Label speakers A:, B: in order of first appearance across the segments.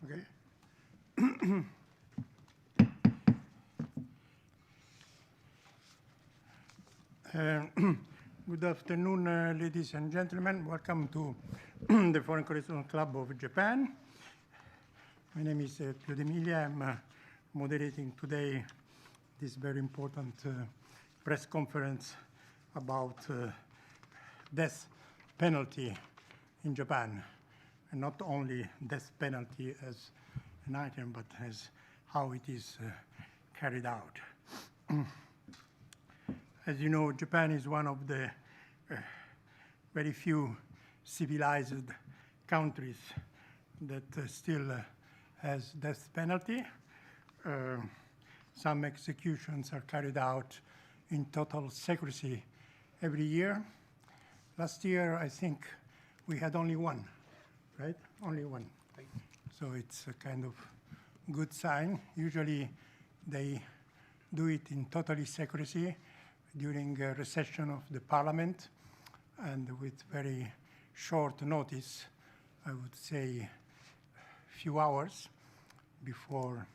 A: Okay. Good afternoon, ladies and gentlemen. Welcome to the Foreign Correspondents Club of Japan. My name is Kyouji. I'm moderating today this very important press conference about death penalty in Japan, and not only death penalty as an item, but as how it is carried out. As you know, Japan is one of the very few civilized countries that still has death penalty. Some executions are carried out in total secrecy every year. Last year, I think we had only one, right? Only one. So it's a kind of good sign. Usually they do it in totally secrecy during a recession of the parliament, and with very short notice, I would say a few hours before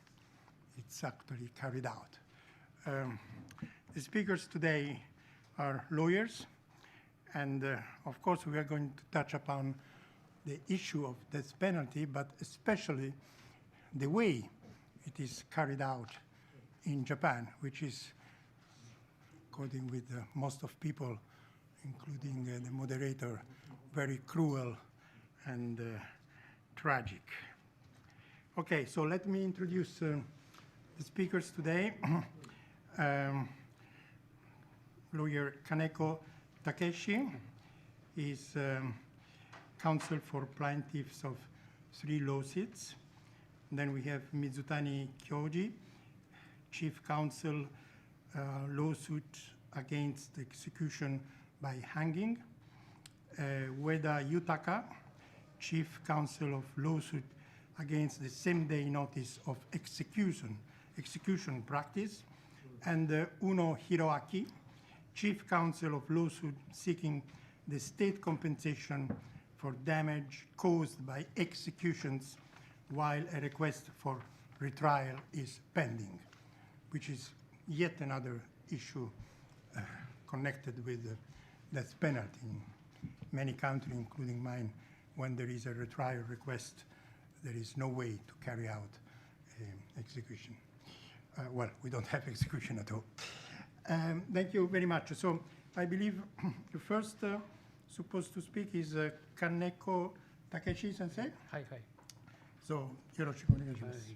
A: it's actually carried out. The speakers today are lawyers, and of course we are going to touch upon the issue of death penalty, but especially the way it is carried out in Japan, which is, according with most of people, including the moderator, very cruel and tragic. Okay, so let me introduce the speakers today. Lawyer Kaneko Takeshi is counsel for plaintiffs of 3 lawsuits. Then we have Mizutani Kyouji, chief counsel, lawsuit against execution by hanging. Ueda Yutaka, chief counsel of lawsuit against the same-day notice of execution practice. And Uno Hiroaki, chief counsel of lawsuit seeking the state compensation for damage caused by executions while a request for retrial is pending, which is yet another issue connected with the death penalty in many countries, including mine. When there is a retrial request, there is no way to carry out execution. Well, we don't have execution at all. Thank you very much. So I believe the first supposed to speak is Kaneko Takeshi sensei.
B: Hi.
A: So, yoroshiku onegaishimasu.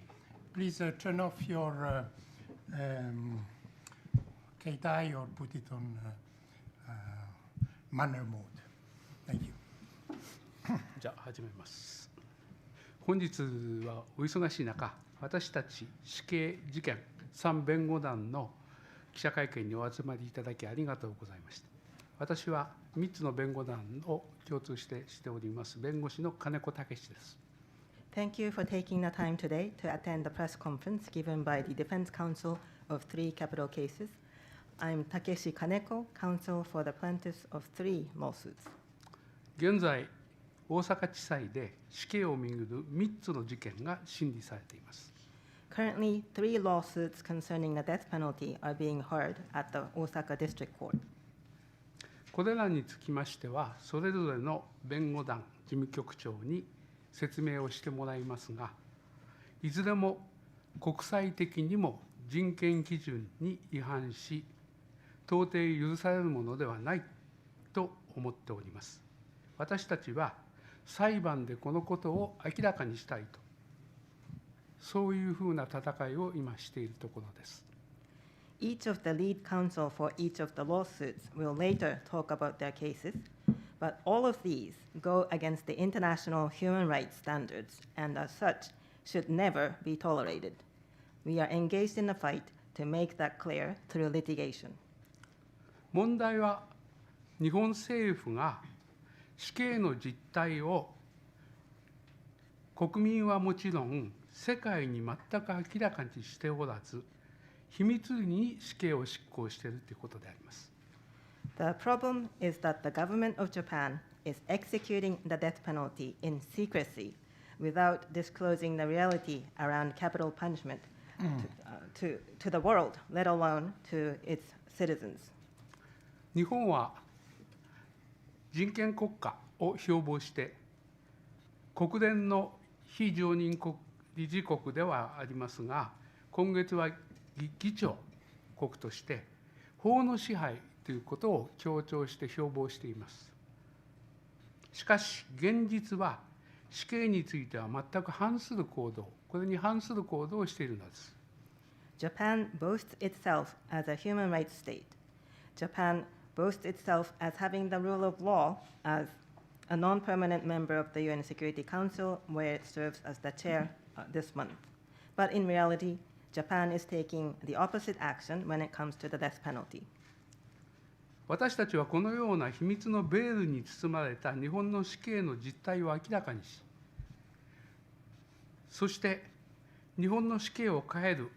A: Please turn off your keitai or put it on manner mode. Thank you.
B: じゃあ始めます。本日はお忙しい中、私たち死刑事件3弁護団の記者会見にお集まりいただきありがとうございました。私は3つの弁護団を共通しております弁護士の金子武です。
C: Thank you for taking the time today to attend the press conference given by the Defense Counsel of 3 capital cases. I'm Takeshi Kaneko, counsel for the plaintiffs of 3 lawsuits.
B: 現在、大阪地裁で死刑をめぐる3つの事件が審理されています。
C: Currently, 3 lawsuits concerning the death penalty are being heard at the Osaka District Court.
B: これらにつきましては、それぞれの弁護団事務局長に説明をしてもらいますが、いずれも国際的にも人権基準に違反し、到底許されるものではないと思っております。私たちは裁判でこのことを明らかにしたいと、そういうふうな戦いを今しているところです。
C: Each of the lead counsel for each of the lawsuits will later talk about their cases, but all of these go against the international human rights standards and as such should never be tolerated. We are engaged in a fight to make that clear through litigation.
B: 問題は日本政府が死刑の実態を国民はもちろん世界に全く明らかにしておらず、秘密裏に死刑を執行しているということであります。
C: The problem is that the government of Japan is executing the death penalty in secrecy, without disclosing the reality around capital punishment to the world, let alone to its citizens.
B: 日本は人権国家を標榜して、国連の非常任理事国ではありますが、今月は議長国として法の支配ということを強調して標榜しています。しかし現実は死刑については全く反する行動、これに反する行動をしているのです。
C: Japan boasts itself as a human rights state. Japan boasts itself as having the rule of law as a non-permanent member of the UN Security Council, where it serves as the chair this month. But in reality, Japan is taking the opposite action when it comes to the death penalty.
B: 私たちはこのような秘密のベールに包まれた日本の死刑の実態を明らかにし、そして日本の死刑を変える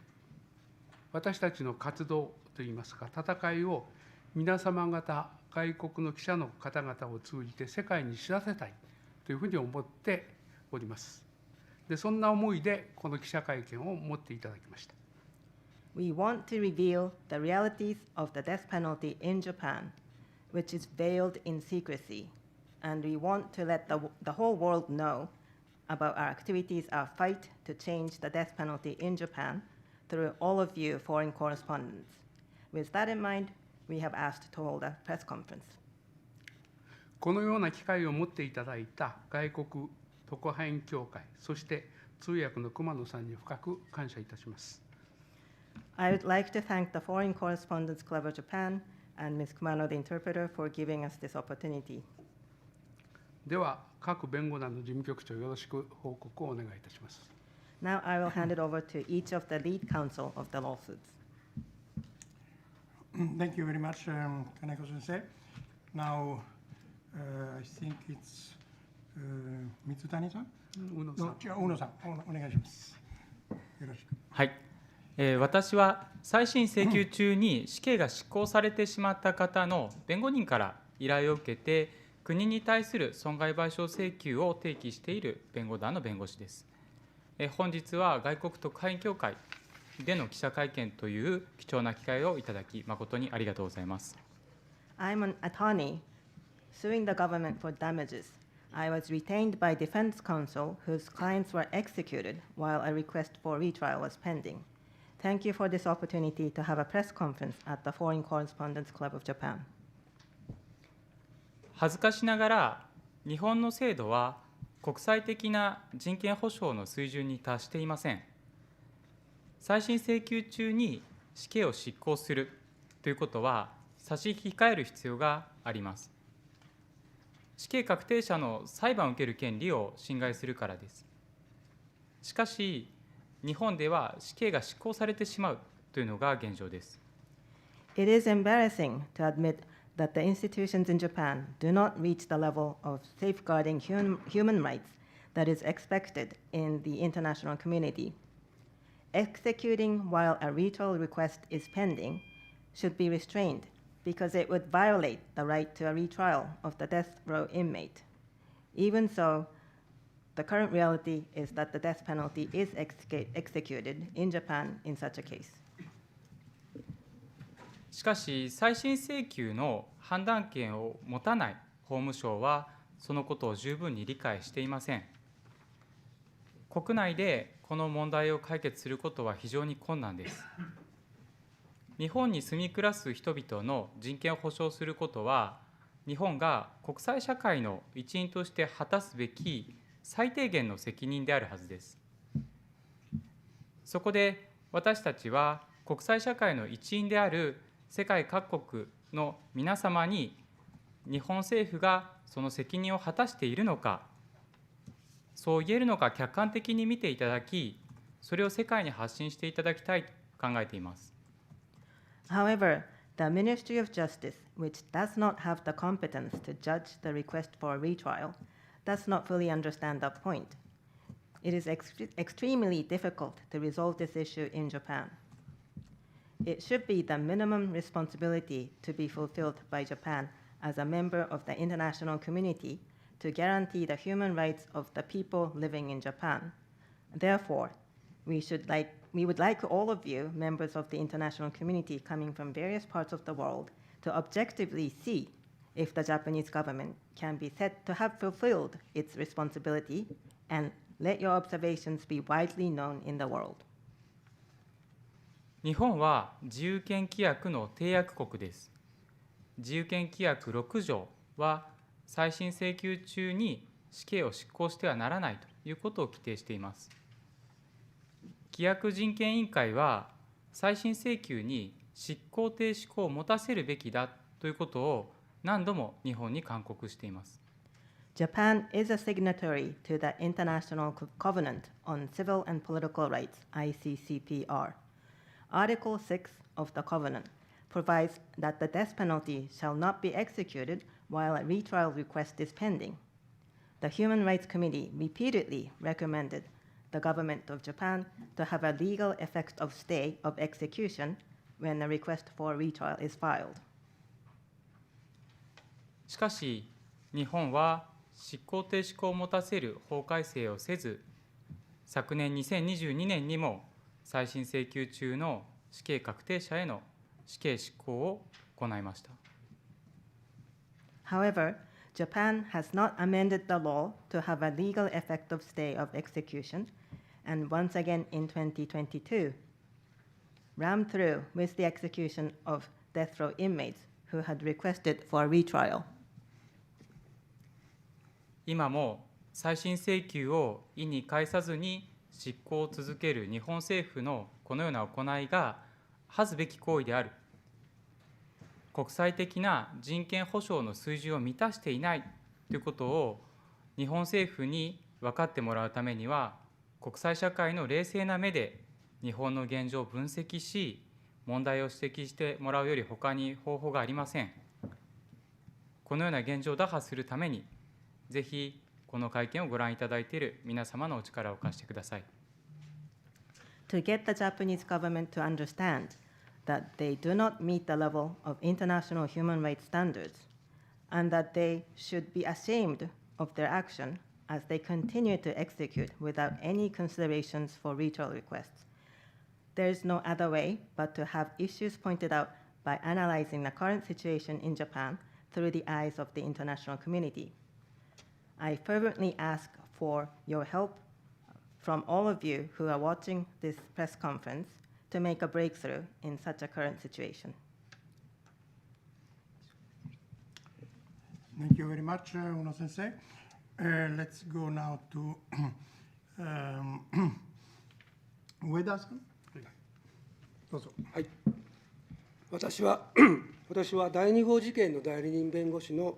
B: 私たちの活動といいますか、戦いを皆様方、外国の記者の方々を通じて世界に知らせたいというふうに思っております。で、そんな思いでこの記者会見を持っていただきました。
C: We want to reveal the realities of the death penalty in Japan, which is veiled in secrecy, and we want to let the whole world know about our activities, our fight to change the death penalty in Japan through all of you foreign correspondents. With that in mind, we have asked to hold a press conference.
B: このような機会を持っていただいた外国特派員協会、そして通訳の熊野さんに深く感謝いたします。
C: I would like to thank the Foreign Correspondents Club of Japan and Ms. Kumano, the interpreter, for giving us this opportunity.
B: では、各弁護団の事務局長、よろしく報告をお願いいたします。
C: Now I will hand it over to each of the lead counsel of the lawsuits.
A: Thank you very much, Kaneko sensei. Now, I think it's Mizutani-san? Uno-san. お願いします。よろしく。
D: はい。私は再審請求中に死刑が執行されてしまった方の弁護人から依頼を受けて、国に対する損害賠償請求を提起している弁護団の弁護士です。本日は外国特派員協会での記者会見という貴重な機会をいただき、誠にありがとうございます。
C: I'm an attorney suing the government for damages. I was retained by defense counsel whose clients were executed while a request for retrial was pending. Thank you for this opportunity to have a press conference at the Foreign Correspondents Club of Japan.
D: 恥ずかしながら、日本の制度は国際的な人権保障の水準に達していません。再審請求中に死刑を執行するということは差し控える必要があります。死刑確定者の裁判を受ける権利を侵害するからです。しかし、日本では死刑が執行されてしまうというのが現状です。
C: It is embarrassing to admit that the institutions in Japan do not reach the level of safeguarding human rights that is expected in the international community. Executing while a retrial request is pending should be restrained because it would violate the right to a retrial of the death row inmate. Even so, the current reality is that the death penalty is executed in Japan in such a case.
D: しかし、再審請求の判断権を持たない法務省は、そのことを十分に理解していません。国内でこの問題を解決することは非常に困難です。日本に住み暮らす人々の人権を保障することは、日本が国際社会の一員として果たすべき最低限の責任であるはずです。そこで私たちは国際社会の一員である世界各国の皆様に日本政府がその責任を果たしているのか、そう言えるのか客観的に見ていただき、それを世界に発信していただきたいと考えています。
C: However, the Ministry of Justice, which does not have the competence to judge the request for a retrial, does not fully understand that point. It is extremely difficult to resolve this issue in Japan. It should be the minimum responsibility to be fulfilled by Japan as a member of the international community to guarantee the human rights of the people living in Japan. Therefore, we would like all of you, members of the international community coming from various parts of the world, to objectively see if the Japanese government can be said to have fulfilled its responsibility, and let your observations be widely known in the world.
D: 日本は自由権規約の締約国です。自由権規約6条は、再審請求中に死刑を執行してはならないということを規定しています。規約人権委員会は、再審請求に執行停止項を持たせるべきだということを何度も日本に勧告しています。
C: Japan is a signatory to the International Covenant on Civil and Political Rights, ICCPR. Article 6 of the Covenant provides that the death penalty shall not be executed while a retrial request is pending. The Human Rights Committee repeatedly recommended the government of Japan to have a legal effect of stay of execution when a request for retrial is filed.
D: しかし、日本は執行停止項を持たせる法改正をせず、昨年2022年にも再審請求中の死刑確定者への死刑執行を行いました。
C: However, Japan has not amended the law to have a legal effect of stay of execution, and once again in 2022, rammed through with the execution of death row inmates who had requested for a retrial.
D: 今も再審請求を意に介さずに執行を続ける日本政府のこのような行いが恥ずべき行為である。国際的な人権保障の水準を満たしていないということを日本政府に分かってもらうためには、国際社会の冷静な目で日本の現状を分析し、問題を指摘してもらうより他に方法がありません。このような現状を打破するために、ぜひこの会見をご覧いただいている皆様のお力を貸してください。
C: To get the Japanese government to understand that they do not meet the level of international human rights standards, and that they should be ashamed of their action as they continue to execute without any considerations for retrial requests. There is no other way but to have issues pointed out by analyzing the current situation in Japan through the eyes of the international community. I fervently ask for your help from all of you who are watching this press conference to make a breakthrough in such a current situation.
A: Thank you very much, Uno Sensei. Let's go now to Ueda-san. どうぞ。
E: はい、私は第2号事件の代理人弁護士の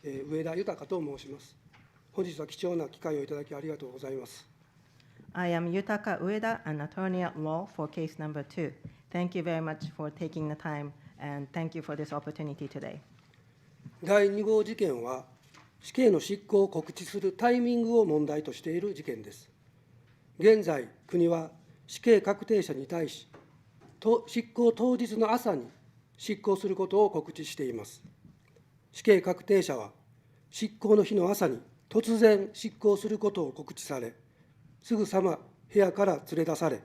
E: 上田豊と申します。本日は貴重な機会をいただきありがとうございます。
C: I am Yutaka Ueda, an attorney at law for case number 2. Thank you very much for taking the time, and thank you for this opportunity today.
E: 第2号事件は、死刑の執行を告知するタイミングを問題としている事件です。現在、国は死刑確定者に対し、執行当日の朝に執行することを告知しています。死刑確定者は、執行の日の朝に突然執行することを告知され、すぐさま部屋から連れ出され、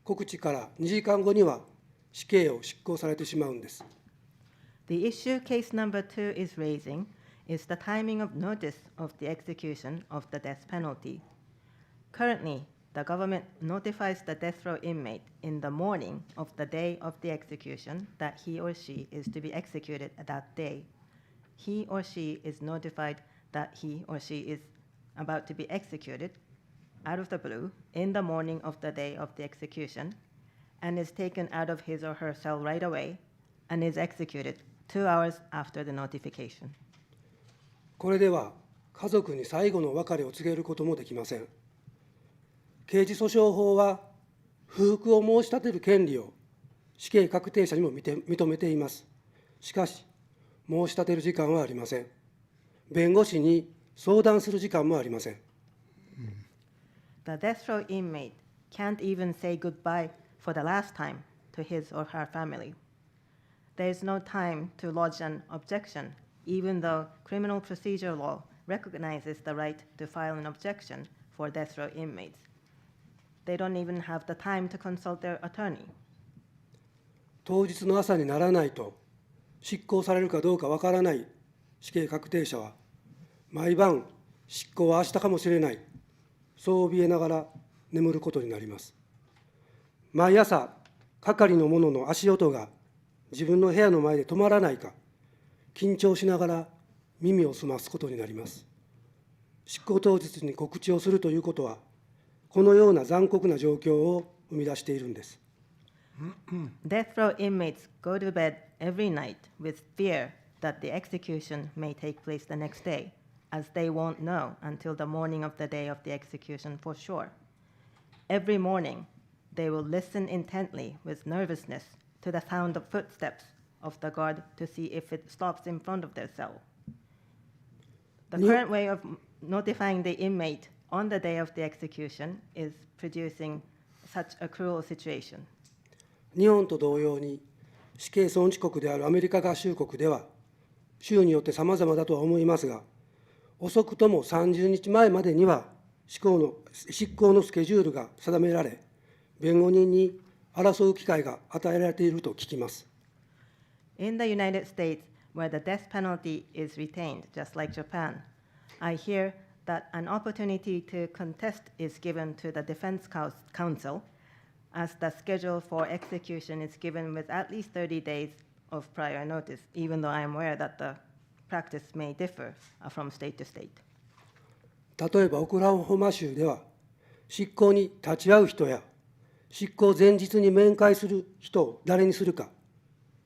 E: 告知から2時間後には死刑を執行されてしまうんです。
C: The issue case number 2 is raising is the timing of notice of the execution of the death penalty. Currently, the government notifies the death row inmate in the morning of the day of the execution that he or she is to be executed that day. He or she is notified that he or she is about to be executed out of the blue in the morning of the day of the execution, and is taken out of his or her cell right away and is executed 2 hours after the notification.
E: これでは家族に最後の別れを告げることもできません。刑事訴訟法は不服を申し立てる権利を死刑確定者にも認めています。しかし、申し立てる時間はありません。弁護士に相談する時間もありません。
C: The death row inmate can't even say goodbye for the last time to his or her family. There is no time to lodge an objection, even though criminal procedure law recognizes the right to file an objection for death row inmates. They don't even have the time to consult their attorney.
E: 当日の朝にならないと執行されるかどうかわからない死刑確定者は、毎晩執行は明日かもしれない、そう怯えながら眠ることになります。毎朝、係の者の足音が自分の部屋の前で止まらないか、緊張しながら耳を澄ますことになります。執行当日に告知をするということは、このような残酷な状況を生み出しているんです。
C: Death row inmates go to bed every night with fear that the execution may take place the next day, as they won't know until the morning of the day of the execution for sure. Every morning, they will listen intently with nervousness to the sound of footsteps of the guard to see if it stops in front of their cell. The current way of notifying the inmate on the day of the execution is producing such a cruel situation.
E: 日本と同様に、死刑存置国であるアメリカ合衆国では、州によって様々だとは思いますが、遅くとも30日前までには執行のスケジュールが定められ、弁護人に争う機会が与えられていると聞きます。
C: In the United States, where the death penalty is retained, just like Japan, I hear that an opportunity to contest is given to the defense counsel, as the schedule for execution is given with at least 30 days of prior notice, even though I am aware that the practice may differ from state to state.
E: 例えば、オクラホマ州では、執行に立ち会う人や、執行前日に面会する人を誰にするか、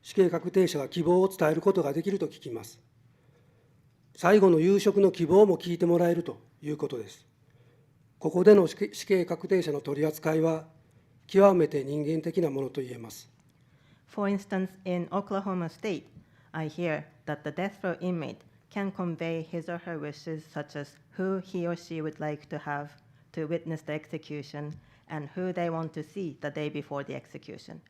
E: 死刑確定者が希望を伝えることができると聞きます。最後の夕食の希望も聞いてもらえるということです。ここでの死刑確定者の取り扱いは、極めて人間的なものと言えます。
C: For instance, in Oklahoma State, I hear that the death row inmate can convey his or her wishes, such as who he or she would like to have to witness the execution and who they want to see the day before the execution.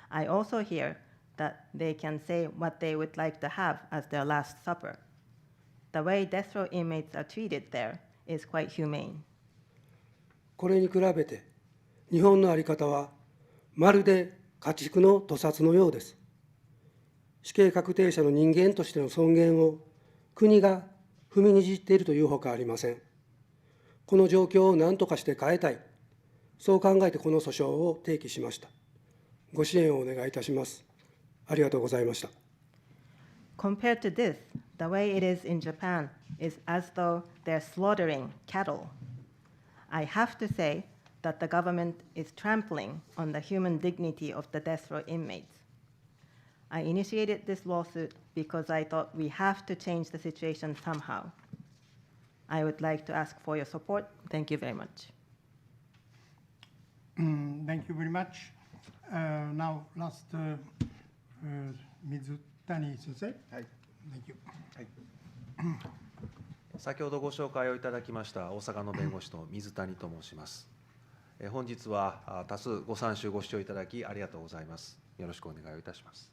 C: I also hear that they can say what they would like to have as their last supper. The way death row inmates are treated there is quite humane.
E: これに比べて、日本の在り方はまるで家畜の屠殺のようです。死刑確定者の人間としての尊厳を国が踏みにじっているというほかありません。この状況を何とかして変えたい、そう考えてこの訴訟を提起しました。ご支援をお願いいたします。ありがとうございました。
C: Compared to this, the way it is in Japan is as though they're slaughtering cattle. I have to say that the government is trampling on the human dignity of the death row inmates. I initiated this lawsuit because I thought we have to change the situation somehow. I would like to ask for your support. Thank you very much.
A: Thank you very much. Now, last Mizutani Sensei. Thank you.
F: 先ほどご紹介をいただきました大阪の弁護士の水谷と申します。本日は多数ご参集ご視聴いただきありがとうございます。よろしくお願いをいたします。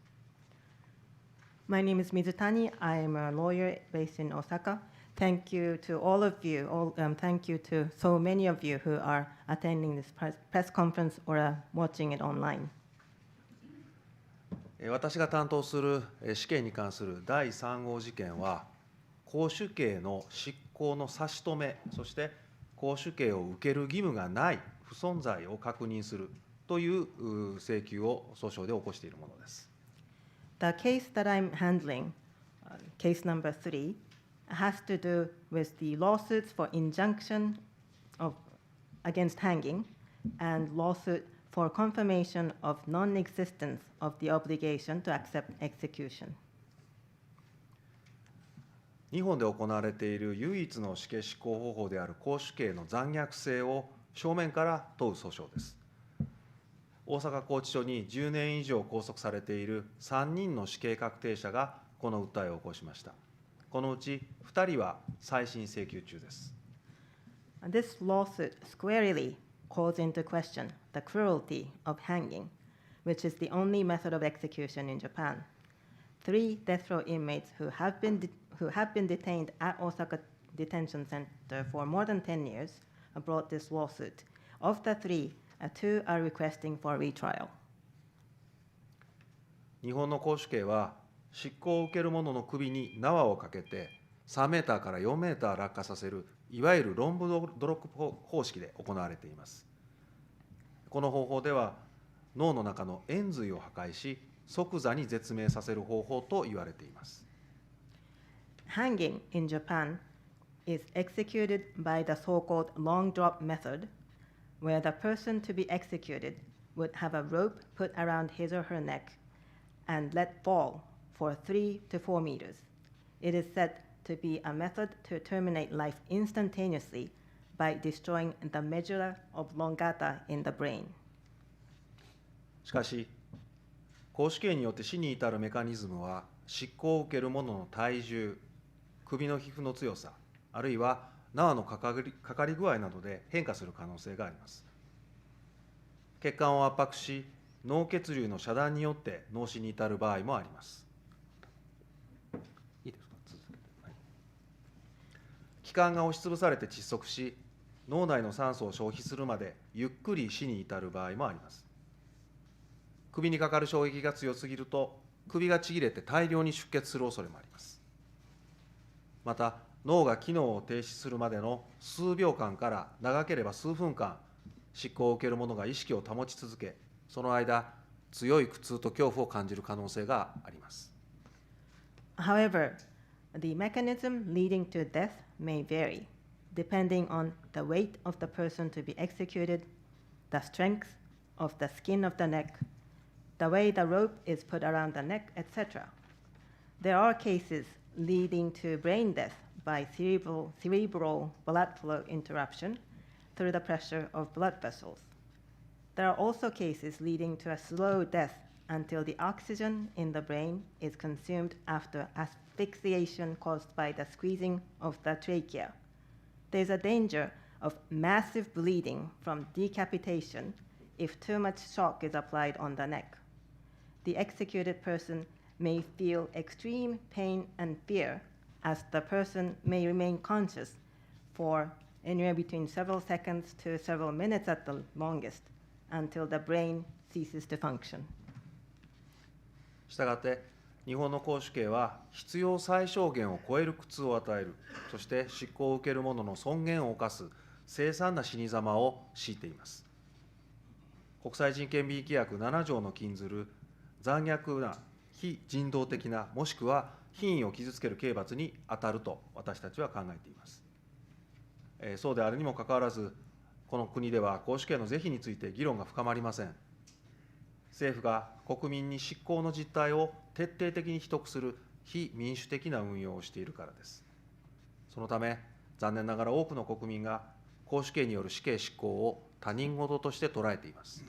C: My name is Mizutani. I am a lawyer based in Osaka. Thank you to all of you. Thank you to so many of you who are attending this press conference or watching it online.
F: 私が担当する死刑に関する第3号事件は、公主刑の執行の差し止め、そして公主刑を受ける義務がない不存在を確認するという請求を訴訟で起こしているものです。
C: The case that I'm handling, case number 3, has to do with the lawsuits for injunction against hanging and lawsuit for confirmation of non-existence of the obligation to accept execution.
F: 日本で行われている唯一の死刑執行方法である公主刑の残虐性を正面から問う訴訟です。大阪拘置所に10年以上拘束されている3人の死刑確定者がこの訴えを起こしました。このうち2人は再審請求中です。
C: This lawsuit squarely calls into question the cruelty of hanging, which is the only method of execution in Japan. 3 death row inmates who have been detained at Osaka detention center for more than 10 years, brought this lawsuit. Of the three, two are requesting for retrial.
F: 日本の公主刑は、執行を受ける者の首に縄をかけて、3メーターから4メーター落下させる、いわゆるロングドロップ方式で行われています。この方法では、脳の中の延髄を破壊し、即座に絶命させる方法と言われています。
C: Hanging in Japan is executed by the so-called long drop method, where the person to be executed would have a rope put around his or her neck and let fall for 3 to 4 meters. It is said to be a method to terminate life instantaneously by destroying the medulla oblongata in the brain.
F: しかし、公主刑によって死に至るメカニズムは、執行を受ける者の体重、首の皮膚の強さ、あるいは縄のかかり具合などで変化する可能性があります。血管を圧迫し、脳血流の遮断によって脳死に至る場合もあります。いいですか、続けて。はい、気管が押しつぶされて窒息し、脳内の酸素を消費するまでゆっくり死に至る場合もあります。首にかかる衝撃が強すぎると、首がちぎれて大量に出血する恐れもあります。また、脳が機能を停止するまでの数秒間から長ければ数分間、執行を受ける者が意識を保ち続け、その間、強い苦痛と恐怖を感じる可能性があります。
C: However, the mechanism leading to death may vary, depending on the weight of the person to be executed, the strength of the skin of the neck, the way the rope is put around the neck, etc. There are cases leading to brain death by cerebral blood flow interruption through the pressure of blood vessels. There are also cases leading to a slow death until the oxygen in the brain is consumed after asphyxiation caused by the squeezing of the trachea. There is a danger of massive bleeding from decapitation if too much shock is applied on the neck. The executed person may feel extreme pain and fear, as the person may remain conscious for anywhere between several seconds to several minutes at the longest, until the brain ceases to function.
F: したがって、日本の公主刑は必要最小限を超える苦痛を与える、そして執行を受ける者の尊厳を侵す凄惨な死に様を強いています。国際人権備規約7条の禁ずる残虐な非人道的な、もしくは品位を傷つける刑罰に当たると私たちは考えています。そうであるにもかかわらず、この国では公主刑の是非について議論が深まりません。政府が国民に執行の実態を徹底的に秘匿する非民主的な運用をしているからです。そのため、残念ながら多くの国民が公主刑による死刑執行を他人事として捉えています。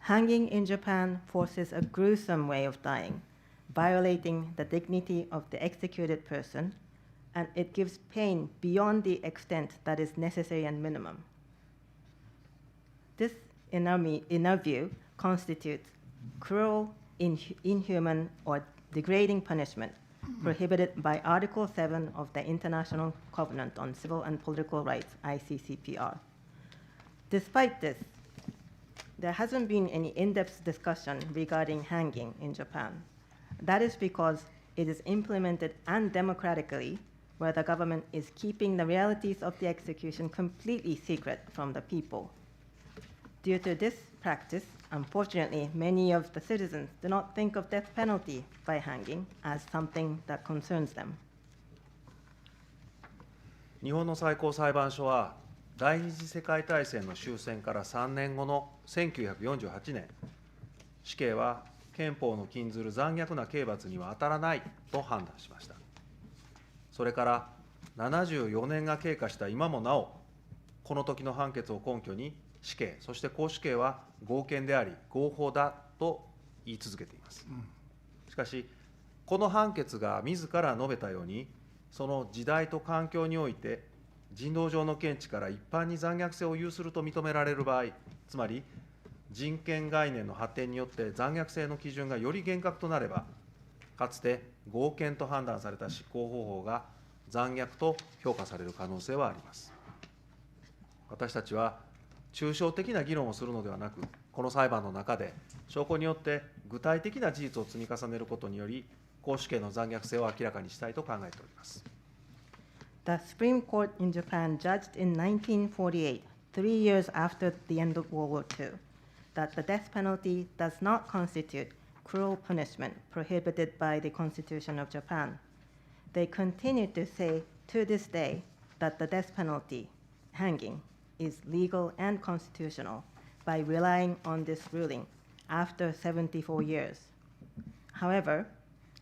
C: Hanging in Japan forces a gruesome way of dying, violating the dignity of the executed person, and it gives pain beyond the extent that is necessary and minimum. This, in our view, constitutes cruel, inhuman, or degrading punishment prohibited by Article 7 of the International Covenant on Civil and Political Rights, ICCPR. Despite this, there hasn't been any in-depth discussion regarding hanging in Japan. That is because it is implemented undemocratically, where the government is keeping the realities of the execution completely secret from the people. Due to this practice, unfortunately, many of the citizens do not think of death penalty by hanging as something that concerns them.
F: 日本の最高裁判所は、第二次世界大戦の終戦から3年後の1948年、死刑は憲法の禁ずる残虐な刑罰には当たらないと判断しました。それから74年が経過した今もなお、この時の判決を根拠に、死刑、そして公主刑は合憲であり、合法だと言い続けています。しかし、この判決が自ら述べたように、その時代と環境において、人道上の見地から一般に残虐性を有すると認められる場合、つまり人権概念の発展によって残虐性の基準がより厳格となれば、かつて合憲と判断された執行方法が残虐と評価される可能性はあります。私たちは抽象的な議論をするのではなく、この裁判の中で証拠によって具体的な事実を積み重ねることにより、絞首刑の残虐性を明らかにしたいと考えております。
C: The Supreme Court in Japan judged in 1948, 3 years after the end of World War II, that the death penalty does not constitute cruel punishment prohibited by the Constitution of Japan. They continue to say to this day that the death penalty, hanging, is legal and constitutional by relying on this ruling after 74 years. However,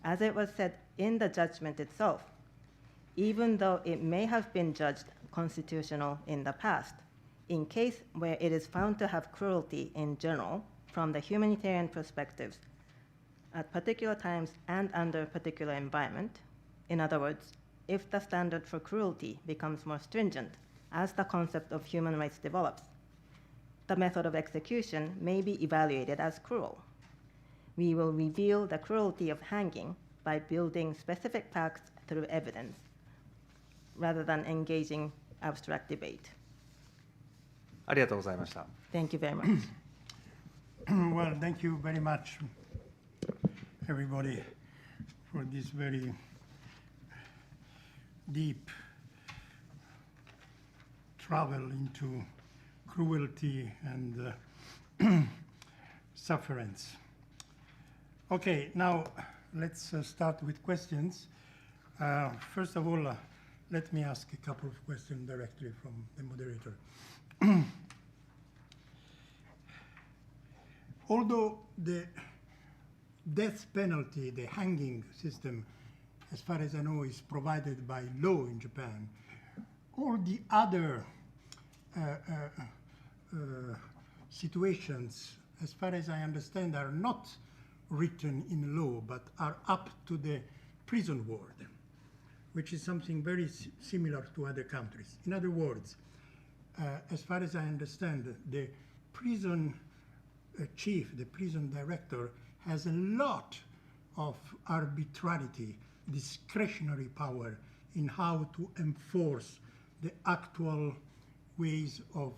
C: as it was said in the judgment itself, even though it may have been judged constitutional in the past, in case where it is found to have cruelty in general from the humanitarian perspectives at particular times and under particular environment, in other words, if the standard for cruelty becomes more stringent as the concept of human rights develops, the method of execution may be evaluated as cruel. We will reveal the cruelty of hanging by building specific facts through evidence, rather than engaging abstract debate.
F: ありがとうございました。
C: Thank you very much.
A: Well, thank you very much, everybody, for this very deep travel into cruelty and sufferance. Okay, now let's start with questions. First of all, let me ask a couple of questions directly from the moderator. Although the death penalty, the hanging system, as far as I know, is provided by law in Japan, all the other situations, as far as I understand, are not written in law, but are up to the prison ward, which is something very similar to other countries. In other words, as far as I understand, the prison chief, the prison director, has a lot of arbitrarity, discretionary power in how to enforce the actual ways of,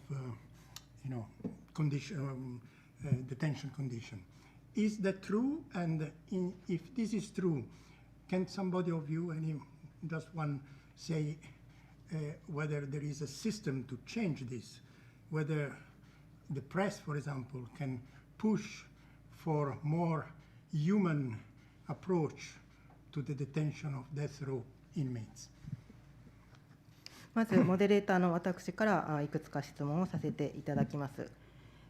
A: detention condition. Is that true? And if this is true, can somebody of you, just one, say whether there is a system to change this, whether the press, for example, can push for more human approach to the detention of death row inmates?
C: まずモデレーターの私からいくつか質問をさせていただきます。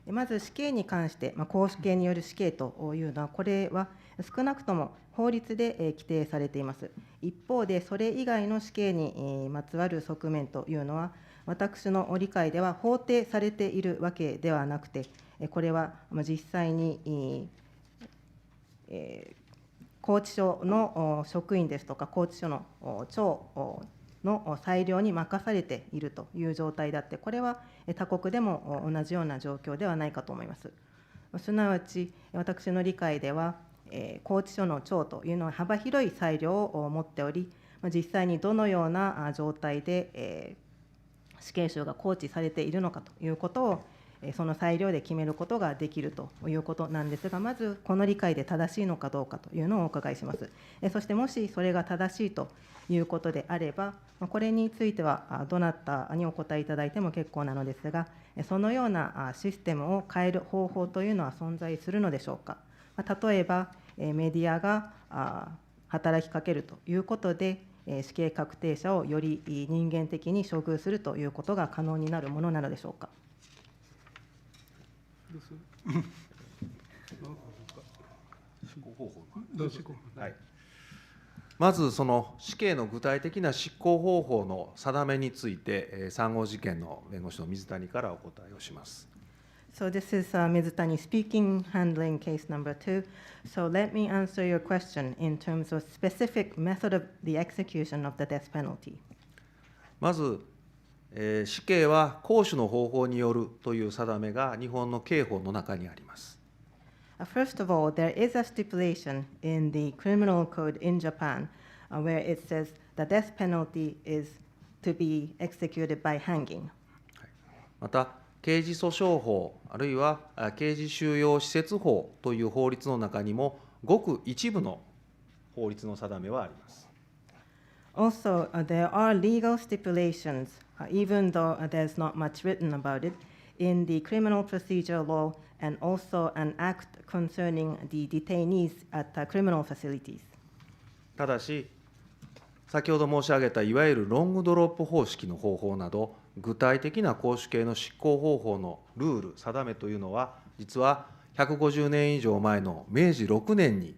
C: まず死刑に関して、絞首刑による死刑というのは、これは少なくとも法律で規定されています。一方で、それ以外の死刑にまつわる側面というのは、私の理解では法定されているわけではなくて、これは実際に拘置所の職員ですとか、拘置所の長の裁量に任されているという状態であって、これは他国でも同じような状況ではないかと思います。すなわち、私の理解では、拘置所の長というのは幅広い裁量を持っており、実際にどのような状態で死刑囚が拘置されているのかということを、その裁量で決めることができるということなんですが、まずこの理解で正しいのかどうかというのをお伺いします。そしてもしそれが正しいということであれば、これについてはどなたにお答えいただいても結構なのですが、そのようなシステムを変える方法というのは存在するのでしょうか。例えばメディアが働きかけるということで、死刑確定者をより人間的に処遇するということが可能になるものなのでしょうか。
F: まずその死刑の具体的な執行方法の定めについて、3号事件の弁護士の水谷からお答えをします。
C: So this is Mizutani speaking, handling case number 2. So let me answer your question in terms of specific method of the execution of the death penalty.
F: まず、死刑は行使の方法によるという定めが日本の刑法の中にあります。
C: First of all, there is a stipulation in the criminal code in Japan where it says the death penalty is to be executed by hanging.
F: また、刑事訴訟法、あるいは刑事収容施設法という法律の中にも、ごく一部の法律の定めはあります。
C: Also, there are legal stipulations, even though there's not much written about it, in the criminal procedure law and also an act concerning the detainees at criminal facilities.
F: ただし、先ほど申し上げたいわゆるロングドロップ方式の方法など、具体的な公主刑の執行方法のルール、定めというのは、実は150年以上前の明治6年に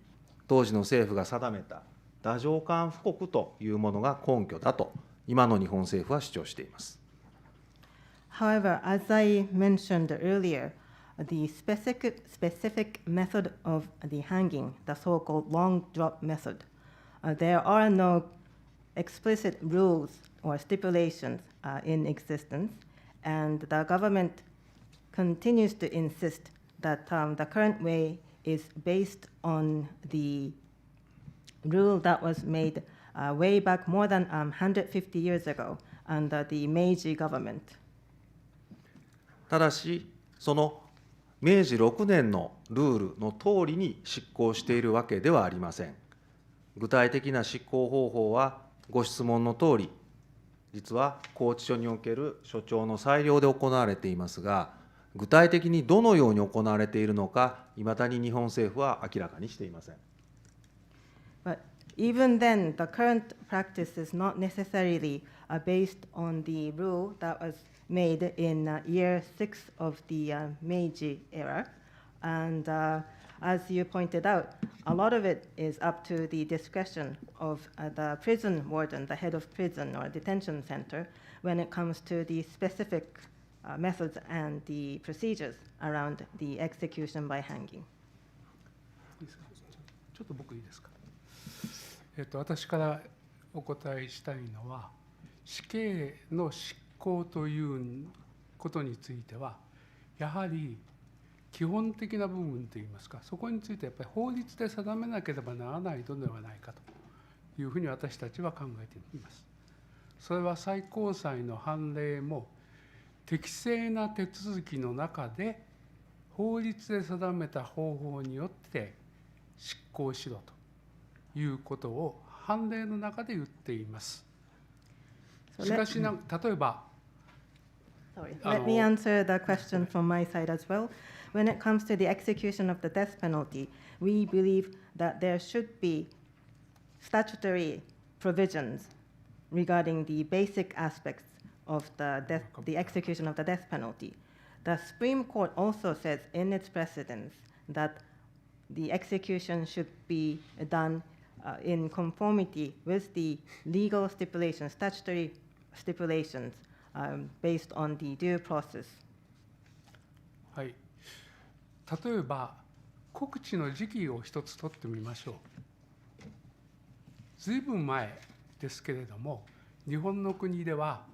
F: 当時の政府が定めた太政官布告というものが根拠だと、今の日本政府は主張しています。
C: However, as I mentioned earlier, the specific method of the hanging, the so-called long drop method, there are no explicit rules or stipulations in existence, and the government continues to insist that the current way is based on the rule that was made way back more than 150 years ago under the Meiji government.
F: ただし、その明治6年のルールの通りに執行しているわけではありません。具体的な執行方法は、ご質問の通り、実は拘置所における所長の裁量で行われていますが、具体的にどのように行われているのか、いまだに日本政府は明らかにしていません。
C: But even then, the current practice is not necessarily based on the rule that was made in year 6 of the Meiji era. And as you pointed out, a lot of it is up to the discretion of the prison warden, the head of prison or detention center, when it comes to the specific methods and the procedures around the execution by hanging.
B: ちょっと僕いいですか。私からお答えしたいのは、死刑の執行ということについては、やはり基本的な部分といいますか、そこについてやっぱり法律で定めなければならないのではないかというふうに私たちは考えています。それは最高裁の判例も、適正な手続きの中で法律で定めた方法によって執行しろということを判例の中で言っています。しかし例えば、
C: Sorry, let me answer the question from my side as well. When it comes to the execution of the death penalty, we believe that there should be statutory provisions regarding the basic aspects of the execution of the death penalty. The Supreme Court also says in its precedents that the execution should be done in conformity with the legal stipulations, statutory stipulations based on the due process.
B: はい、例えば告知の時期を一つ取ってみましょう。ずいぶん前ですけれども、日本の国では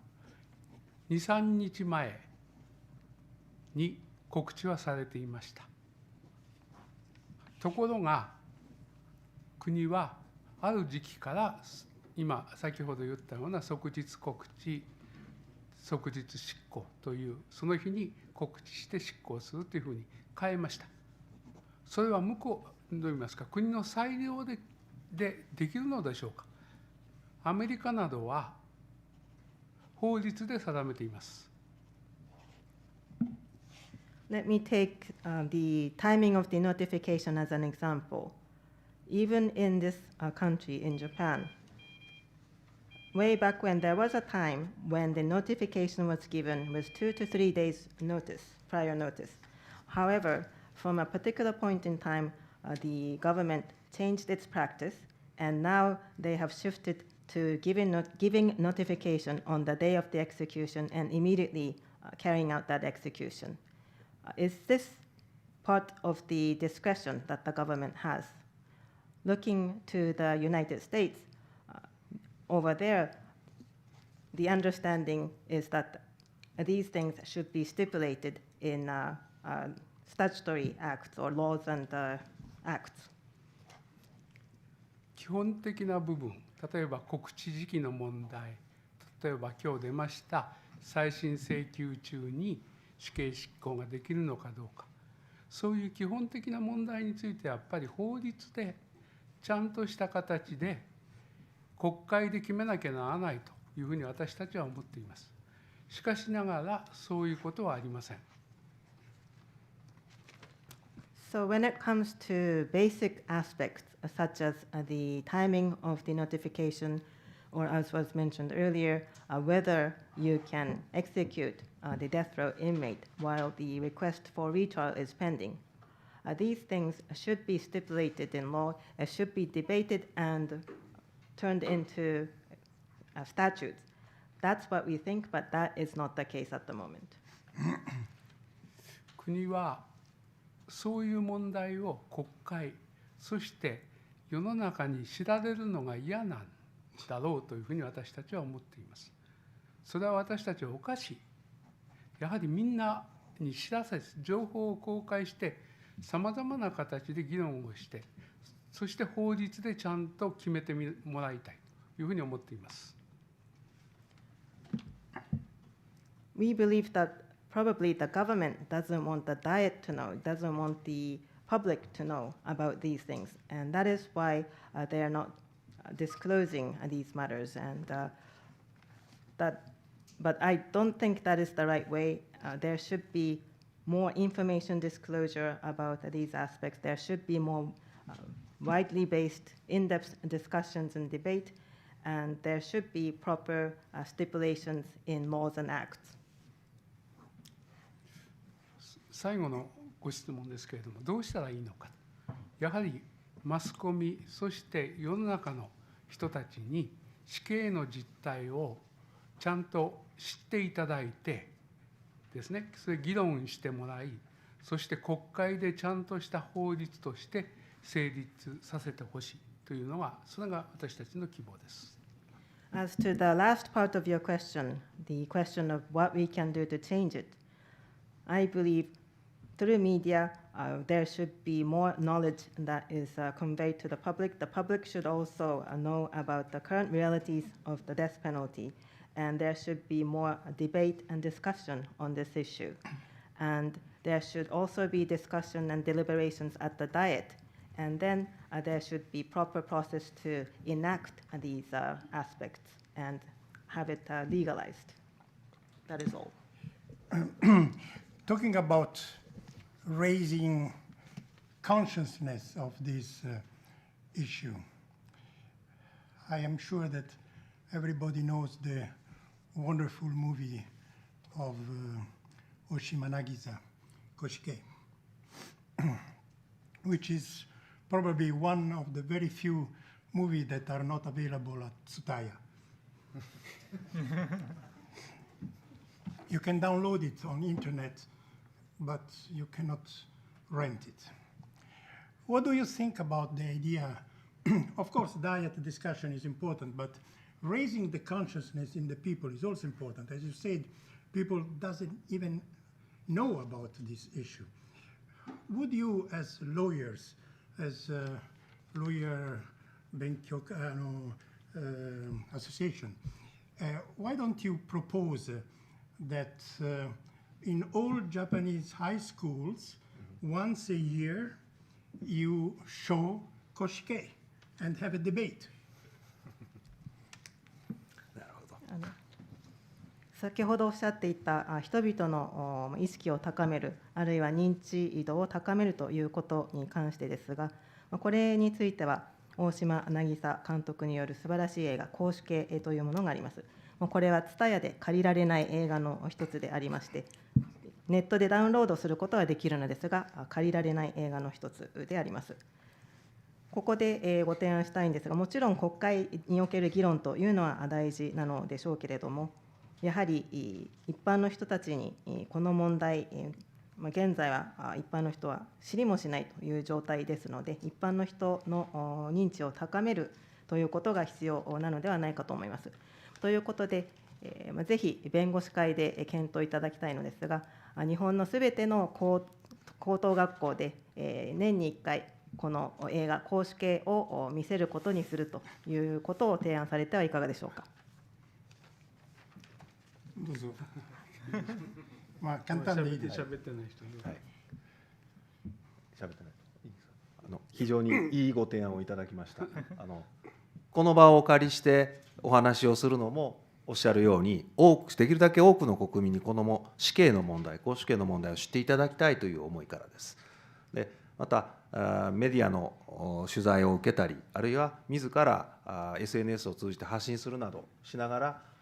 B: 2、3日前に告知はされていました。ところが国はある時期から今先ほど言ったような即日告知、即日執行というその日に告知して執行するというふうに変えました。それは向こうどう言いますか、国の裁量でできるのでしょうか。アメリカなどは法律で定めています。
C: Let me take the timing of the notification as an example. Even in this country, in Japan, way back when there was a time when the notification was given with 2 to 3 days notice, prior notice. However, from a particular point in time, the government changed its practice, and now they have shifted to giving notification on the day of the execution and immediately carrying out that execution. Is this part of the discretion that the government has? Looking to the United States, over there, the understanding is that these things should be stipulated in statutory acts or laws and acts.
B: 基本的な部分、例えば告知時期の問題、例えば今日出ました再審請求中に死刑執行ができるのかどうか、そういう基本的な問題についてやっぱり法律でちゃんとした形で国会で決めなきゃならないというふうに私たちは思っています。しかしながらそういうことはありません。
C: So when it comes to basic aspects such as the timing of the notification, or as was mentioned earlier, whether you can execute the death row inmate while the request for retrial is pending, these things should be stipulated in law, should be debated and turned into statutes. That's what we think, but that is not the case at the moment.
B: 国はそういう問題を国会、そして世の中に知られるのが嫌なんだろうというふうに私たちは思っています。それは私たちはおかしい。やはりみんなに知らせ、情報を公開して、さまざまな形で議論をして、そして法律でちゃんと決めてもらいたいというふうに思っています。
C: We believe that probably the government doesn't want the Diet to know, doesn't want the public to know about these things, and that is why they are not disclosing these matters. But I don't think that is the right way. There should be more information disclosure about these aspects. There should be more widely based, in-depth discussions and debate, and there should be proper stipulations in laws and acts.
B: 最後のご質問ですけれども、どうしたらいいのか。やはりマスコミ、そして世の中の人たちに死刑の実態をちゃんと知っていただいてですね、それ議論してもらい、そして国会でちゃんとした法律として成立させてほしいというのが、それが私たちの希望です。
C: As to the last part of your question, the question of what we can do to change it, I believe through media, there should be more knowledge that is conveyed to the public. The public should also know about the current realities of the death penalty, and there should be more debate and discussion on this issue. And there should also be discussion and deliberations at the Diet, and then there should be proper process to enact these aspects and have it legalized. That is all.
A: Talking about raising consciousness of this issue, I am sure that everybody knows the wonderful movie of Oshima Nagisa, Koshike, which is probably one of the very few movies that are not available at Tsutaya. You can download it on internet, but you cannot rent it. What do you think about the idea? Of course, diet discussion is important, but raising the consciousness in the people is also important. As you said, people doesn't even know about this issue. Would you, as lawyers, as lawyer association, why don't you propose that in all Japanese high schools, once a year, you show Koshike and have a debate?
C: 先ほどおっしゃっていた人々の意識を高める、あるいは認知度を高めるということに関してですが、これについては大島渚監督による素晴らしい映画「公主系」というものがあります。これはTSUTAYAで借りられない映画の一つでありまして、ネットでダウンロードすることはできるのですが、借りられない映画の一つであります。ここでご提案したいんですが、もちろん国会における議論というのは大事なのでしょうけれども、やはり一般の人たちにこの問題、現在は一般の人は知りもしないという状態ですので、一般の人の認知を高めるということが必要なのではないかと思います。ということで、ぜひ弁護士会で検討いただきたいのですが、日本のすべての高等学校で年に1回、この映画、絞首刑を見せることにするということを提案されてはいかがでしょうか。
A: どうぞ。まあ簡単でいいです。
B: 喋ってない人に。
F: はい。喋ってない。いいですか。非常にいいご提案をいただきました。この場をお借りしてお話をするのもおっしゃるように、できるだけ多くの国民にこの死刑の問題、絞首刑の問題を知っていただきたいという思いからです。でまたメディアの取材を受けたり、あるいは自ら SNS を通じて発信するなどしなが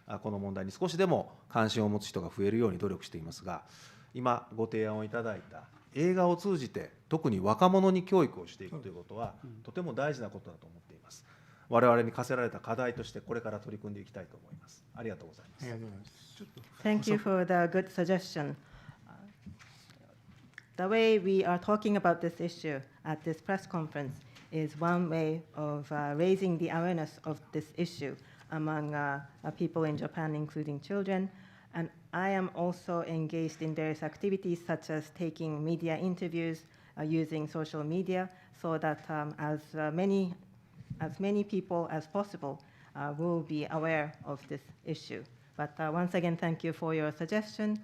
F: ら、この問題に少しでも関心を持つ人が増えるように努力していますが、今ご提案をいただいた映画を通じて特に若者に教育をしていくということはとても大事なことだと思っています。我々に課せられた課題としてこれから取り組んでいきたいと思います。ありがとうございます。
A: ありがとうございます。
C: Thank you for the good suggestion. The way we are talking about this issue at this press conference is one way of raising the awareness of this issue among people in Japan, including children. And I am also engaged in various activities such as taking media interviews, using social media, so that as many people as possible will be aware of this issue. But once again, thank you for your suggestion.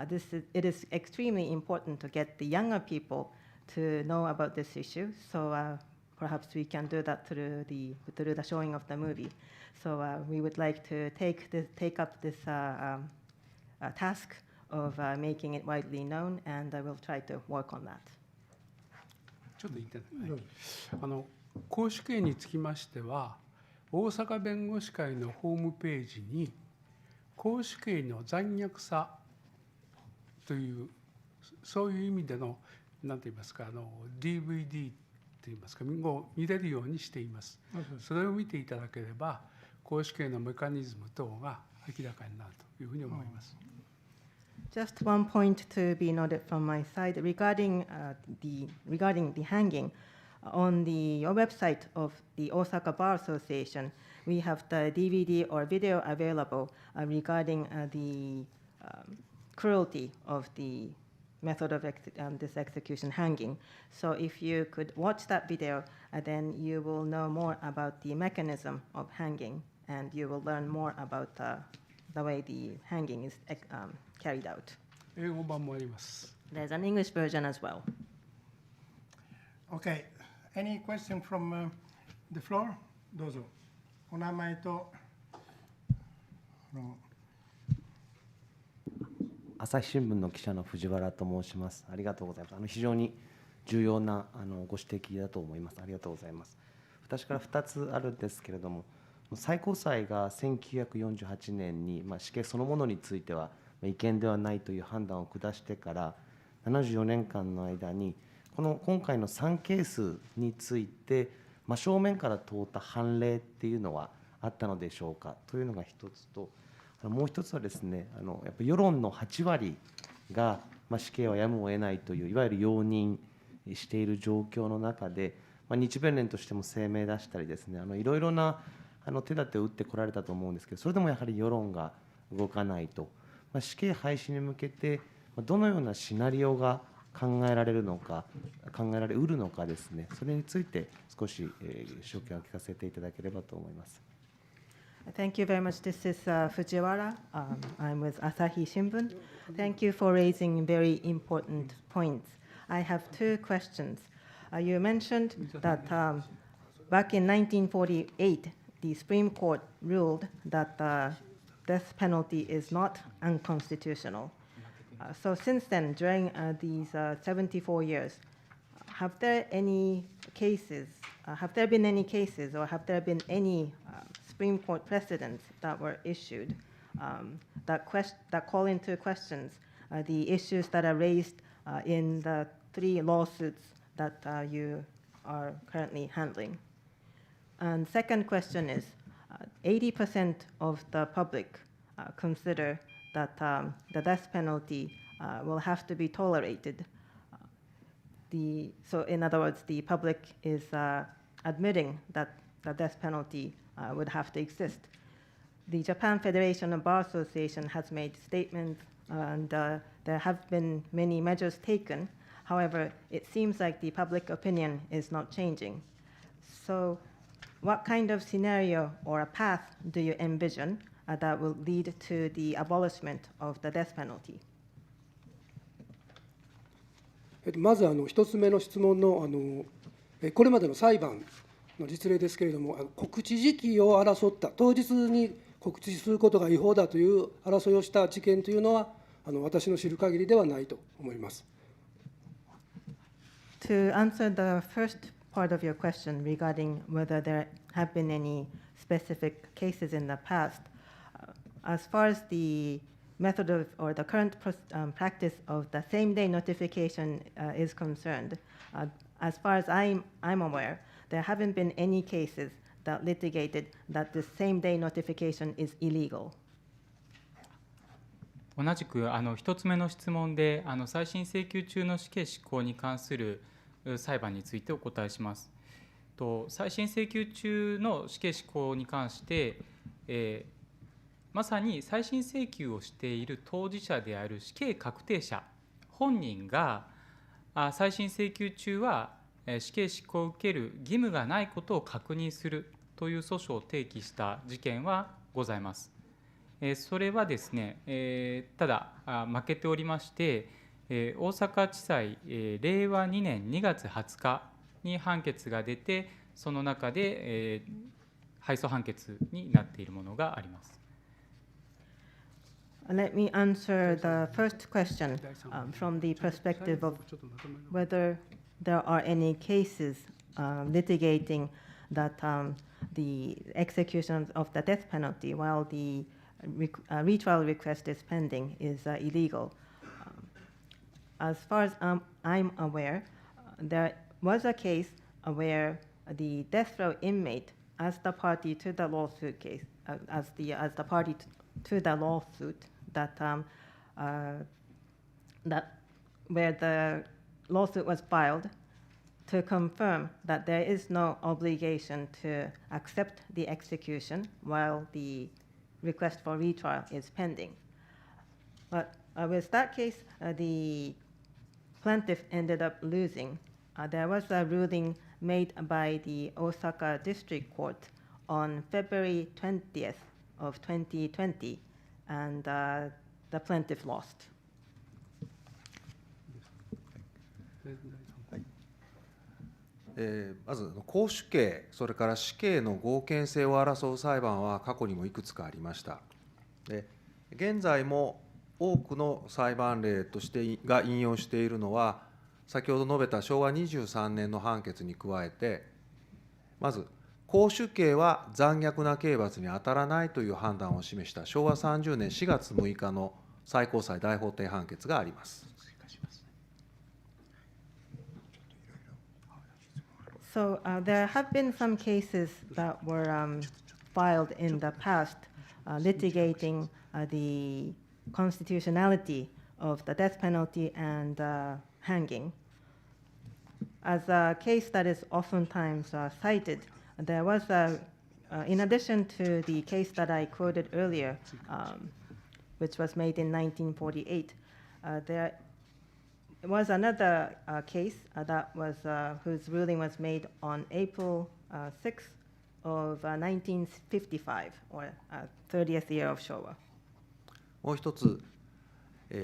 C: It is extremely important to get the younger people to know about this issue. So perhaps we can do that through the showing of the movie. So we would like to take up this task of making it widely known, and I will try to work on that.
B: ちょっと言ってない。絞首刑につきましては、大阪弁護士会のホームページに絞首刑の残虐さというそういう意味での何て言いますかDVD と言いますか見れるようにしています。それを見ていただければ絞首刑のメカニズム等が明らかになるというふうに思います。
C: Just one point to be noted from my side regarding the hanging. On the website of the Osaka Bar Association, we have the DVD or video available regarding the cruelty of the method of this execution, hanging. So if you could watch that video, then you will know more about the mechanism of hanging, and you will learn more about the way the hanging is carried out.
B: 英語版もあります。
C: There's an English version as well.
A: Okay. Any question from the floor? どうぞ。お名前と
G: 朝日新聞の記者の藤原と申します。ありがとうございます。非常に重要なご指摘だと思います。ありがとうございます。私から2つあるんですけれども、最高裁が1948年に死刑そのものについては違憲ではないという判断を下してから74年間の間に今回の3ケースについて真正面から通った判例っていうのはあったのでしょうかというのが一つと、もう一つはですね、やっぱ世論の8割が死刑はやむを得ないといういわゆる容認している状況の中で、日弁連としても声明出したりですね、いろいろな手立てを打ってこられたと思うんですけど、それでもやはり世論が動かないと、死刑廃止に向けてどのようなシナリオが考えられるのか、考えられうるのかですね、それについて少し所見を聞かせていただければと思います。
C: Thank you very much. This is Fujiwara. I'm with Asahi Shimbun. Thank you for raising very important points. I have two questions. You mentioned that back in 1948, the Supreme Court ruled that the death penalty is not unconstitutional. So since then, during these 74 years, have there been any cases, or have there been any Supreme Court precedents that were issued that call into questions the issues that are raised in the 3 lawsuits that you are currently handling? And second question is, 80% of the public consider that the death penalty will have to be tolerated. So in other words, the public is admitting that the death penalty would have to exist. The Japan Federation of Bar Association has made statements, and there have been many measures taken. However, it seems like the public opinion is not changing. So, what kind of scenario or a path do you envision that will lead to the abolishment of the death penalty?
E: まず一つ目の質問のこれまでの裁判の実例ですけれども、告知時期を争った、当日に告知することが違法だという争いをした事件というのは、私の知る限りではないと思います。
C: To answer the first part of your question regarding whether there have been any specific cases in the past, as far as the method of, or the current practice of the same-day notification is concerned, as far as I'm aware, there haven't been any cases that litigated that the same-day notification is illegal.
D: 同じく1つ目の質問で再審請求中の死刑執行に関する裁判についてお答えします。再審請求中の死刑執行に関して、まさに再審請求をしている当事者である死刑確定者本人が再審請求中は死刑執行を受ける義務がないことを確認するという訴訟を提起した事件はございます。それはですね、ただ負けておりまして、大阪地裁令和2年2月20日に判決が出て、その中で敗訴判決になっているものがあります。
C: Let me answer the first question from the perspective of whether there are any cases litigating that the execution of the death penalty while the retrial request is pending is illegal. As far as I'm aware, there was a case where the death row inmate, as the party to the lawsuit case, as the party to the lawsuit, that where the lawsuit was filed, to confirm that there is no obligation to accept the execution while the request for retrial is pending. But with that case, the plaintiff ended up losing. There was a ruling made by the Osaka District Court on February 20th of 2020, and the plaintiff lost.
F: まず公主刑、それから死刑の合憲性を争う裁判は過去にもいくつかありました。現在も多くの裁判例としてが引用しているのは、先ほど述べた昭和23年の判決に加えて、まず公主刑は残虐な刑罰に当たらないという判断を示した昭和30年4月6日の最高裁大法廷判決があります。
C: So there have been some cases that were filed in the past litigating the constitutionality of the death penalty and hanging. As a case that is oftentimes cited, there was in addition to the case that I quoted earlier, which was made in 1948, there was another case that was whose ruling was made on April 6th of 1955, or 30th year of Showa.
F: もう一つ、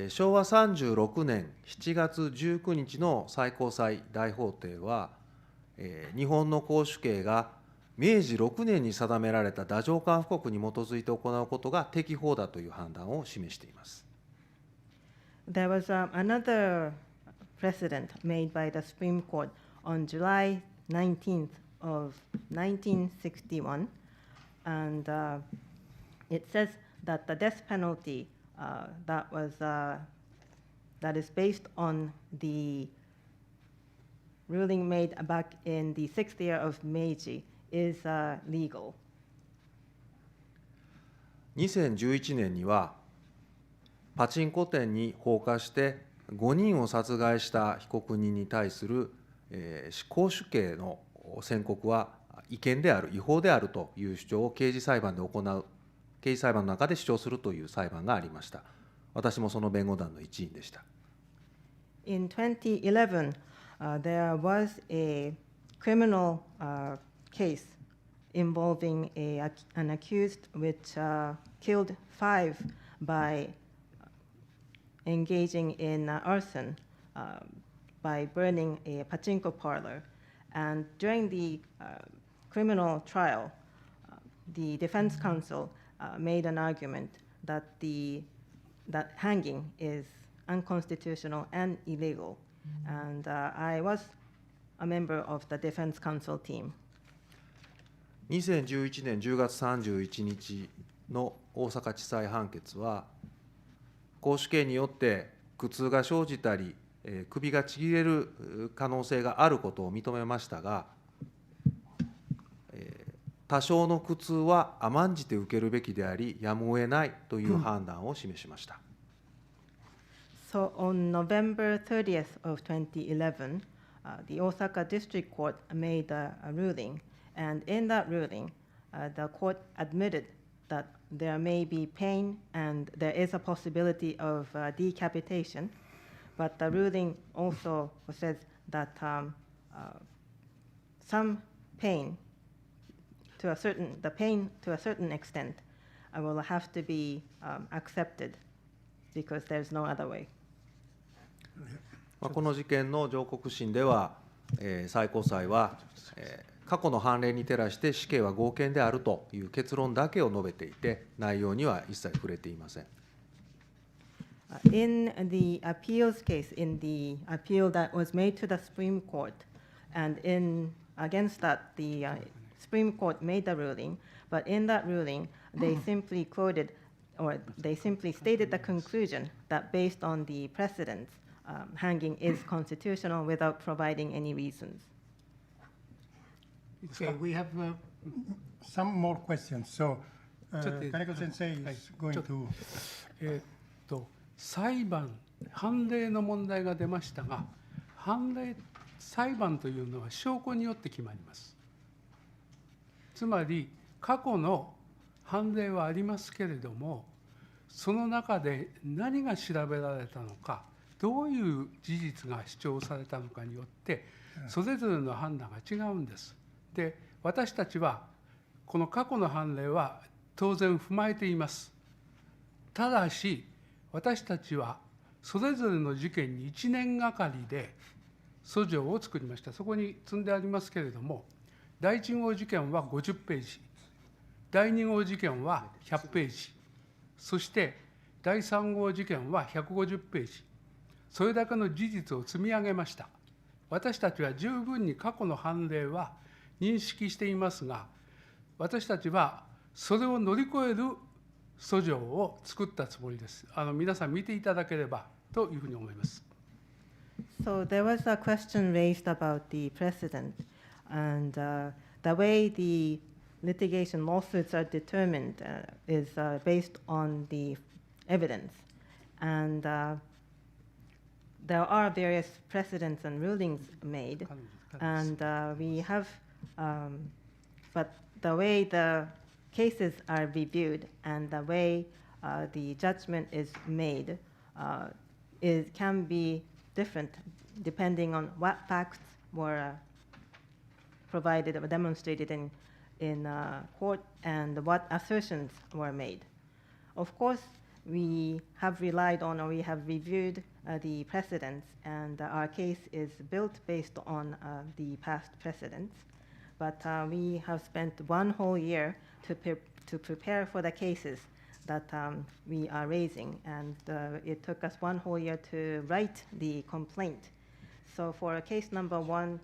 F: 昭和36年7月19日の最高裁大法廷は、日本の公主刑が明治6年に定められた太政官布告に基づいて行うことが適法だという判断を示しています。
C: There was another precedent made by the Supreme Court on July 19th of 1961, and it says that the death penalty that is based on the ruling made back in the 6th year of Meiji is legal.
F: 2011年にはパチンコ店に放火して5人を殺害した被告人に対する公主刑の宣告は違憲である、違法であるという主張を刑事裁判で行う、刑事裁判の中で主張するという裁判がありました。私もその弁護団の一員でした。
C: In 2011, there was a criminal case involving an accused which killed 5 by engaging in arson by burning a pachinko parlor. And during the criminal trial, the defense counsel made an argument that that hanging is unconstitutional and illegal. And I was a member of the defense counsel team.
F: 2011年10月31日の大阪地裁判決は、絞首刑によって苦痛が生じたり、首がちぎれる可能性があることを認めましたが、多少の苦痛は甘んじて受けるべきであり、やむを得ないという判断を示しました。
C: So on November 30th of 2011, the Osaka District Court made a ruling, and in that ruling, the court admitted that there may be pain and there is a possibility of decapitation, but the ruling also says that some pain, to a certain extent, will have to be accepted because there's no other way.
F: この事件の上告審では、最高裁は、過去の判例に照らして死刑は合憲であるという結論だけを述べていて、内容には一切触れていません。
C: In the appeals case, in the appeal that was made to the Supreme Court, and against that, the Supreme Court made the ruling, but in that ruling, they simply quoted, or they simply stated the conclusion that based on the precedents, hanging is constitutional without providing any reasons.
A: Okay, we have some more questions. So, Kaneko Sensei is going to.
B: 裁例の問題が出ましたが、裁判というのは証拠によって決まります。つまり、過去の判例はありますけれども、その中で何が調べられたのか、どういう事実が主張されたのかによって、それぞれの判断が違うんです。で、私たちは、この過去の判例は当然踏まえています。ただし、私たちはそれぞれの事件に1年がかりで訴状を作りました。そこに積んでありますけれども、第1号事件は50ページ、第2号事件は100ページ、そして第3号事件は150ページ、それだけの事実を積み上げました。私たちは十分に過去の判例は認識していますが、私たちはそれを乗り越える訴状を作ったつもりです。皆さん見ていただければというふうに思います。
C: So there was a question raised about the precedent, and the way the litigation lawsuits are determined is based on the evidence, and there are various precedents and rulings made, and we have, but the way the cases are reviewed and the way the judgment is made can be different depending on what facts were provided or demonstrated in court and what assertions were made. Of course, we have relied on or we have reviewed the precedents, and our case is built based on the past precedents. But we have spent one whole year to prepare for the cases that we are raising, and it took us one whole year to write the complaint. So for case number 1,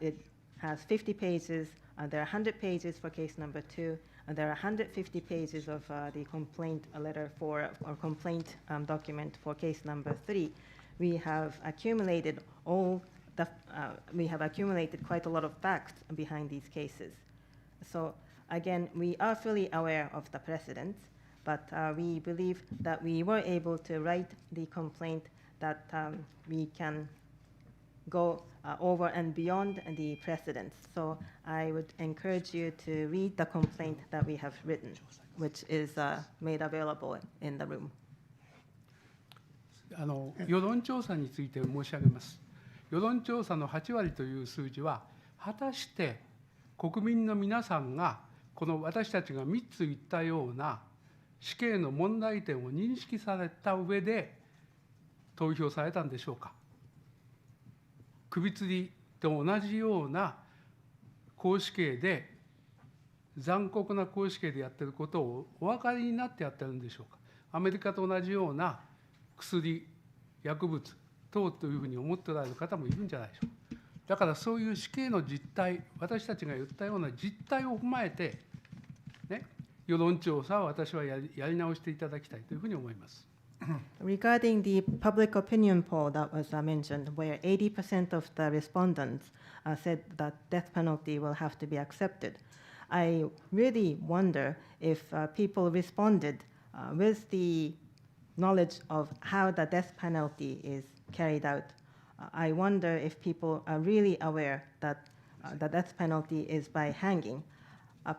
C: it has 50 pages. There are 100 pages for case number 2, and there are 150 pages of the complaint letter or complaint document for case number 3. We have accumulated quite a lot of facts behind these cases. So again, we are fully aware of the precedents, but we believe that we were able to write the complaint that we can go over and beyond the precedents. So I would encourage you to read the complaint that we have written, which is made available in the room.
B: 世論調査について申し上げます。世論調査の8割という数字は、果たして国民の皆さんが、この私たちが3つ言ったような死刑の問題点を認識された上で投票されたんでしょうか。首吊りと同じような絞死刑で、残酷な絞死刑でやってることをお分かりになってやってるんでしょうか。アメリカと同じような薬、薬物等というふうに思っておられる方もいるんじゃないでしょうか。だからそういう死刑の実態、私たちが言ったような実態を踏まえて、ね、世論調査は私はやり直していただきたいというふうに思います。
C: Regarding the public opinion poll that was mentioned, where 80% of the respondents said that death penalty will have to be accepted, I really wonder if people responded with the knowledge of how the death penalty is carried out. I wonder if people are really aware that the death penalty is by hanging.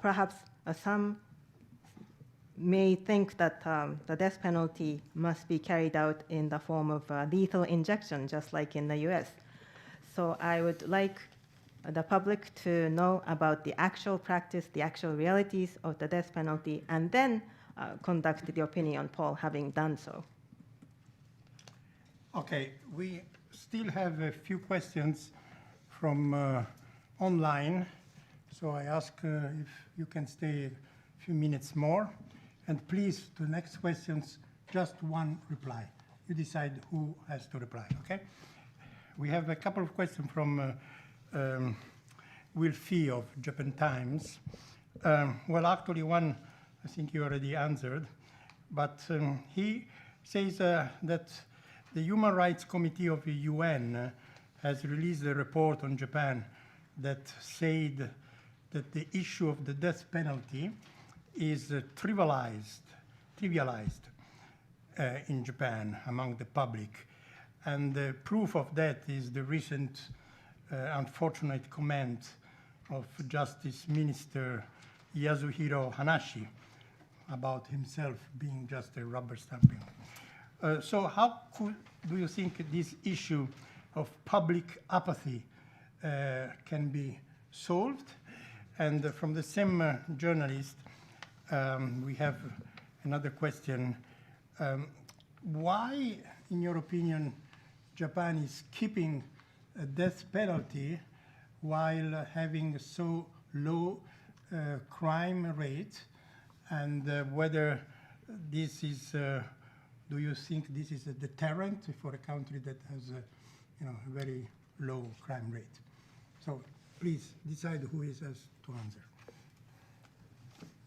C: Perhaps some may think that the death penalty must be carried out in the form of lethal injection, just like in the US. So I would like the public to know about the actual practice, the actual realities of the death penalty, and then conduct the opinion poll, having done so.
A: Okay, we still have a few questions from online, so I ask if you can stay a few minutes more. And please, to the next questions, just one reply. You decide who has to reply, okay? We have a couple of questions from Will Fee of Japan Times. Well, actually, one I think you already answered, but he says that the Human Rights Committee of the UN has released a report on Japan that said that the issue of the death penalty is trivialized in Japan among the public. And the proof of that is the recent unfortunate comment of Justice Minister Yasuhiro Hanashi about himself being just a rubber stamping. So how do you think this issue of public apathy can be solved? And from the same journalist, we have another question. Why, in your opinion, Japan is keeping a death penalty while having so low crime rate, and whether this is, do you think this is a deterrent for a country that has a very low crime rate? So please decide who is asked to answer.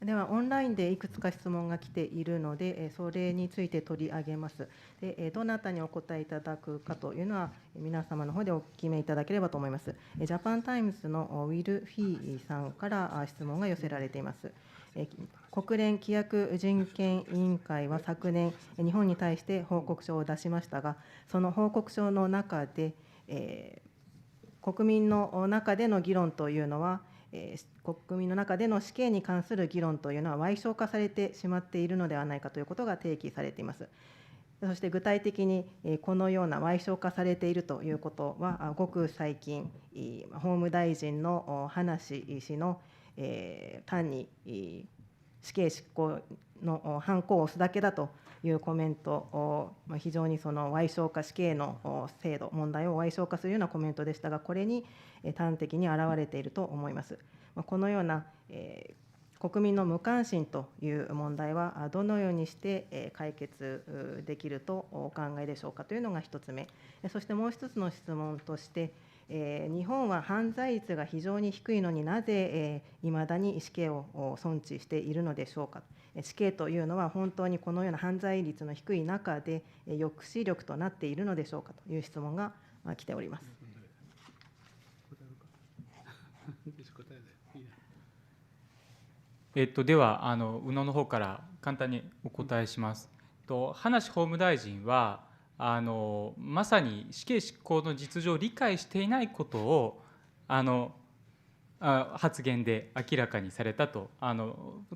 C: ではオンラインでいくつか質問が来ているので、それについて取り上げます。で、どなたにお答えいただくかというのは皆様の方でお決めいただければと思います。ジャパンタイムズのウィル・フィーさんから質問が寄せられています。国連規約人権委員会は昨年日本に対して報告書を出しましたが、その報告書の中で、国民の中での議論というのは国民の中での死刑に関する議論というのは矮小化されてしまっているのではないかということが提起されています。そして具体的にこのような矮小化されているということは、ごく最近、法務大臣の話氏の単に死刑執行のハンコを押すだけだというコメントを、非常にその矮小化、死刑の制度、問題を矮小化するようなコメントでしたが、これに端的に表れていると思います。このような国民の無関心という問題はどのようにして解決できるとお考えでしょうかというのが1つ目。そしてもう1つの質問として、日本は犯罪率が非常に低いのになぜいまだに死刑を存置しているのでしょうか。死刑というのは本当にこのような犯罪率の低い中で抑止力となっているのでしょうかという質問が来ております。
D: では宇野の方から簡単にお答えします。葉梨法務大臣はまさに死刑執行の実情を理解していないことを発言で明らかにされたと、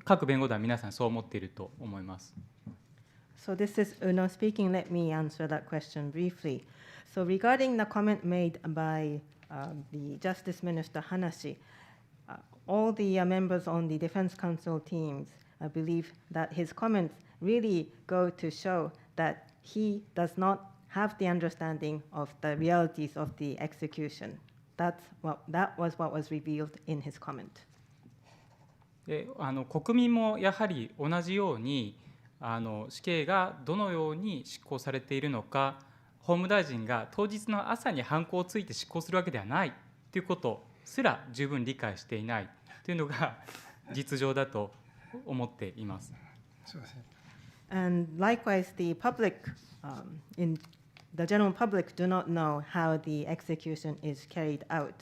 D: 各弁護団皆さんそう思っていると思います。
C: So this is Uno speaking. Let me answer that question briefly. So regarding the comment made by the Justice Minister Hanashi, all the members on the Defense Council teams believe that his comments really go to show that he does not have the understanding of the realities of the execution. That was what was revealed in his comment.
D: で国民もやはり同じように死刑がどのように執行されているのか、法務大臣が当日の朝に犯行をついて執行するわけではないということすら十分理解していないというのが実情だと思っています。
C: And likewise, the public, the general public do not know how the execution is carried out.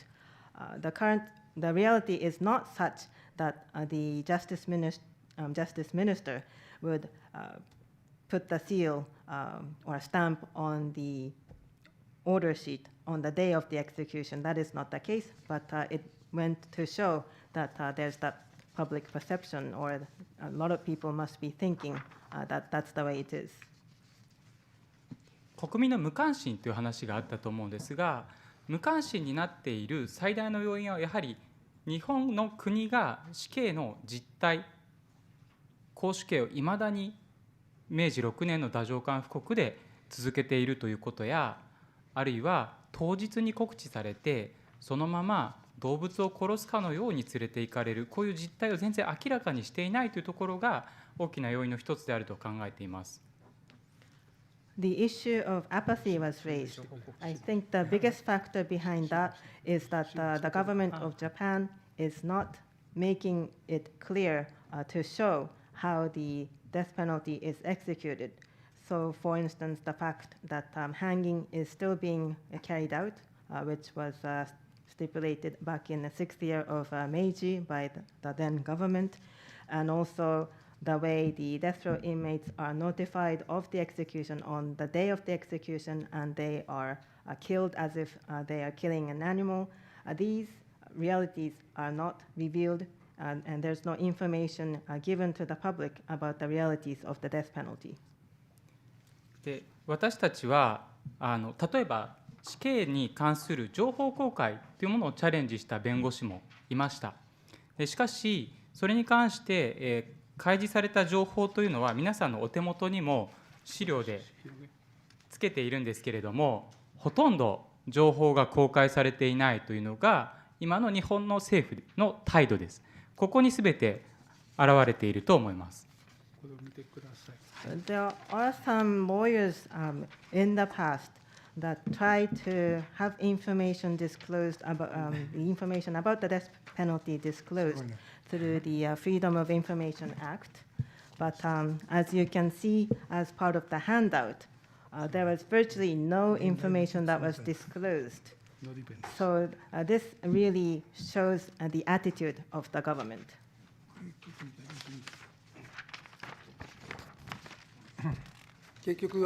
C: The reality is not such that the Justice Minister would put the seal or stamp on the order sheet on the day of the execution. That is not the case, but it went to show that there's that public perception, or a lot of people must be thinking that that's the way it is.
D: 国民の無関心という話があったと思うんですが、無関心になっている最大の要因はやはり日本の国が死刑の実態、絞首刑をいまだに明治6年の太政官布告で続けているということや、あるいは当日に告知されてそのまま動物を殺すかのように連れて行かれる、こういう実態を全然明らかにしていないというところが大きな要因の一つであると考えています。
C: The issue of apathy was raised. I think the biggest factor behind that is that the government of Japan is not making it clear to show how the death penalty is executed. So, for instance, the fact that hanging is still being carried out, which was stipulated back in the 6th year of Meiji by the then government, and also the way the death row inmates are notified of the execution on the day of the execution, and they are killed as if they are killing an animal. These realities are not revealed, and there's no information given to the public about the realities of the death penalty.
D: で、私たちは例えば死刑に関する情報公開というものをチャレンジした弁護士もいました。しかしそれに関して、開示された情報というのは皆さんのお手元にも資料でつけているんですけれども、ほとんど情報が公開されていないというのが今の日本の政府の態度です。ここにすべて現れていると思います。
B: これを見てください。
C: There are some lawyers in the past that try to have information disclosed about the information about the death penalty disclosed through the Freedom of Information Act. But as you can see, as part of the handout, there was virtually no information that was disclosed. So this really shows the attitude of the government.
E: 結局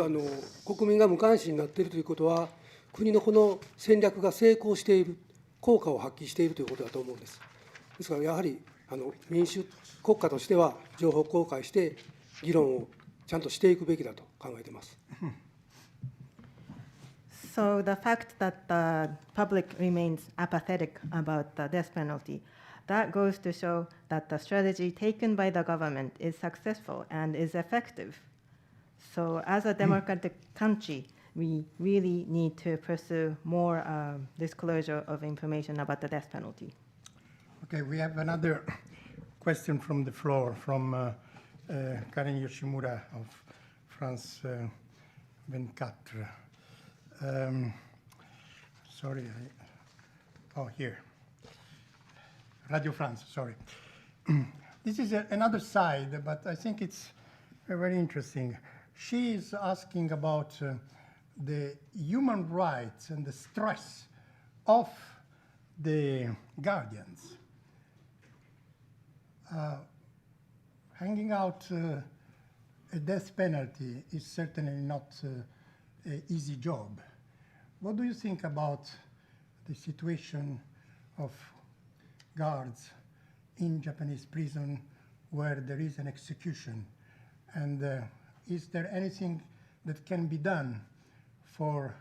E: 国民が無関心になっているということは、国のこの戦略が成功している、効果を発揮しているということだと思うんです。ですからやはり民主国家としては情報公開して議論をちゃんとしていくべきだと考えています。
C: So the fact that the public remains apathetic about the death penalty, that goes to show that the strategy taken by the government is successful and is effective. So as a democratic country, we really need to pursue more disclosure of information about the death penalty.
A: Okay, we have another question from the floor from Karen Yoshimura of France 24. Sorry, here. Radio France, sorry. This is another side, but I think it's very interesting. She is asking about the human rights and the stress of the guardians. Hanging out a death penalty is certainly not an easy job. What do you think about the situation of guards in Japanese prison where there is an execution? And is there anything that can be done for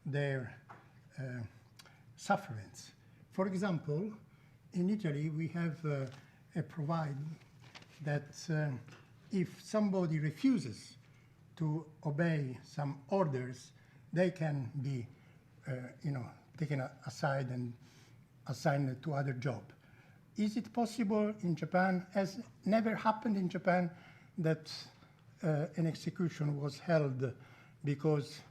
A: their sufferance? For example, in Italy, we have a provide that if somebody refuses to obey some orders, they can be, taken aside and assigned to other job. Is it possible in Japan, has never happened in Japan, that an execution was held because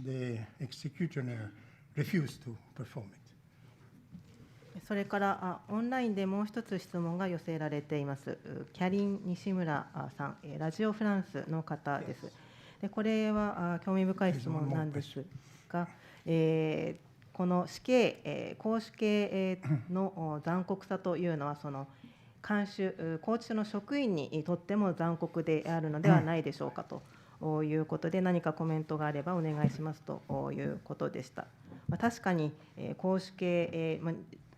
A: the executioner refused to perform it?
C: それからオンラインでもう一つ質問が寄せられています。キャリン西村さん、ラジオフランスの方です。でこれは興味深い質問なんですが、この死刑、公死刑の残酷さというのは、その監修、拘置所の職員にとっても残酷であるのではないでしょうかということで、何かコメントがあればお願いしますということでした。確かに公死刑、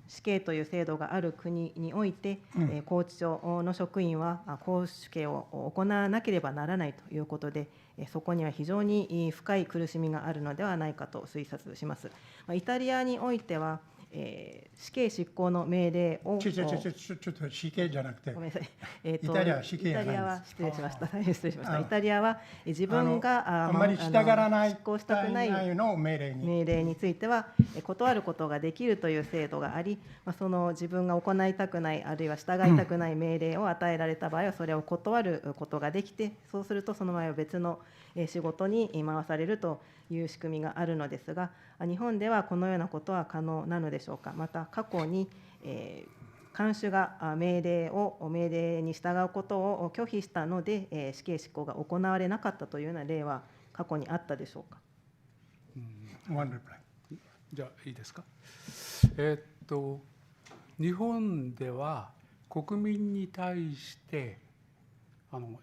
C: 死刑という制度がある国において、拘置所の職員は公死刑を行わなければならないということで、そこには非常に深い苦しみがあるのではないかと推察します。イタリアにおいては、死刑執行の命令をちょっ
A: と死刑じゃなくて、
C: ごめんなさい、
A: イタリアは死刑じゃないです。
C: イタリアは失礼しました。失礼しました。イタリアは自分が
A: あまり従らない
C: 執行したくない
A: の命令に
C: ついては断ることができるという制度があり、その自分が行いたくない、あるいは従いたくない命令を与えられた場合はそれを断ることができて、そうするとその場合は別の仕事に回されるという仕組みがあるのですが、日本ではこのようなことは可能なのでしょうか。また過去に、看守が命令に従うことを拒否したので、死刑執行が行われなかったというような例は過去にあったでしょうか。
B: じゃあいいですか。日本では国民に対して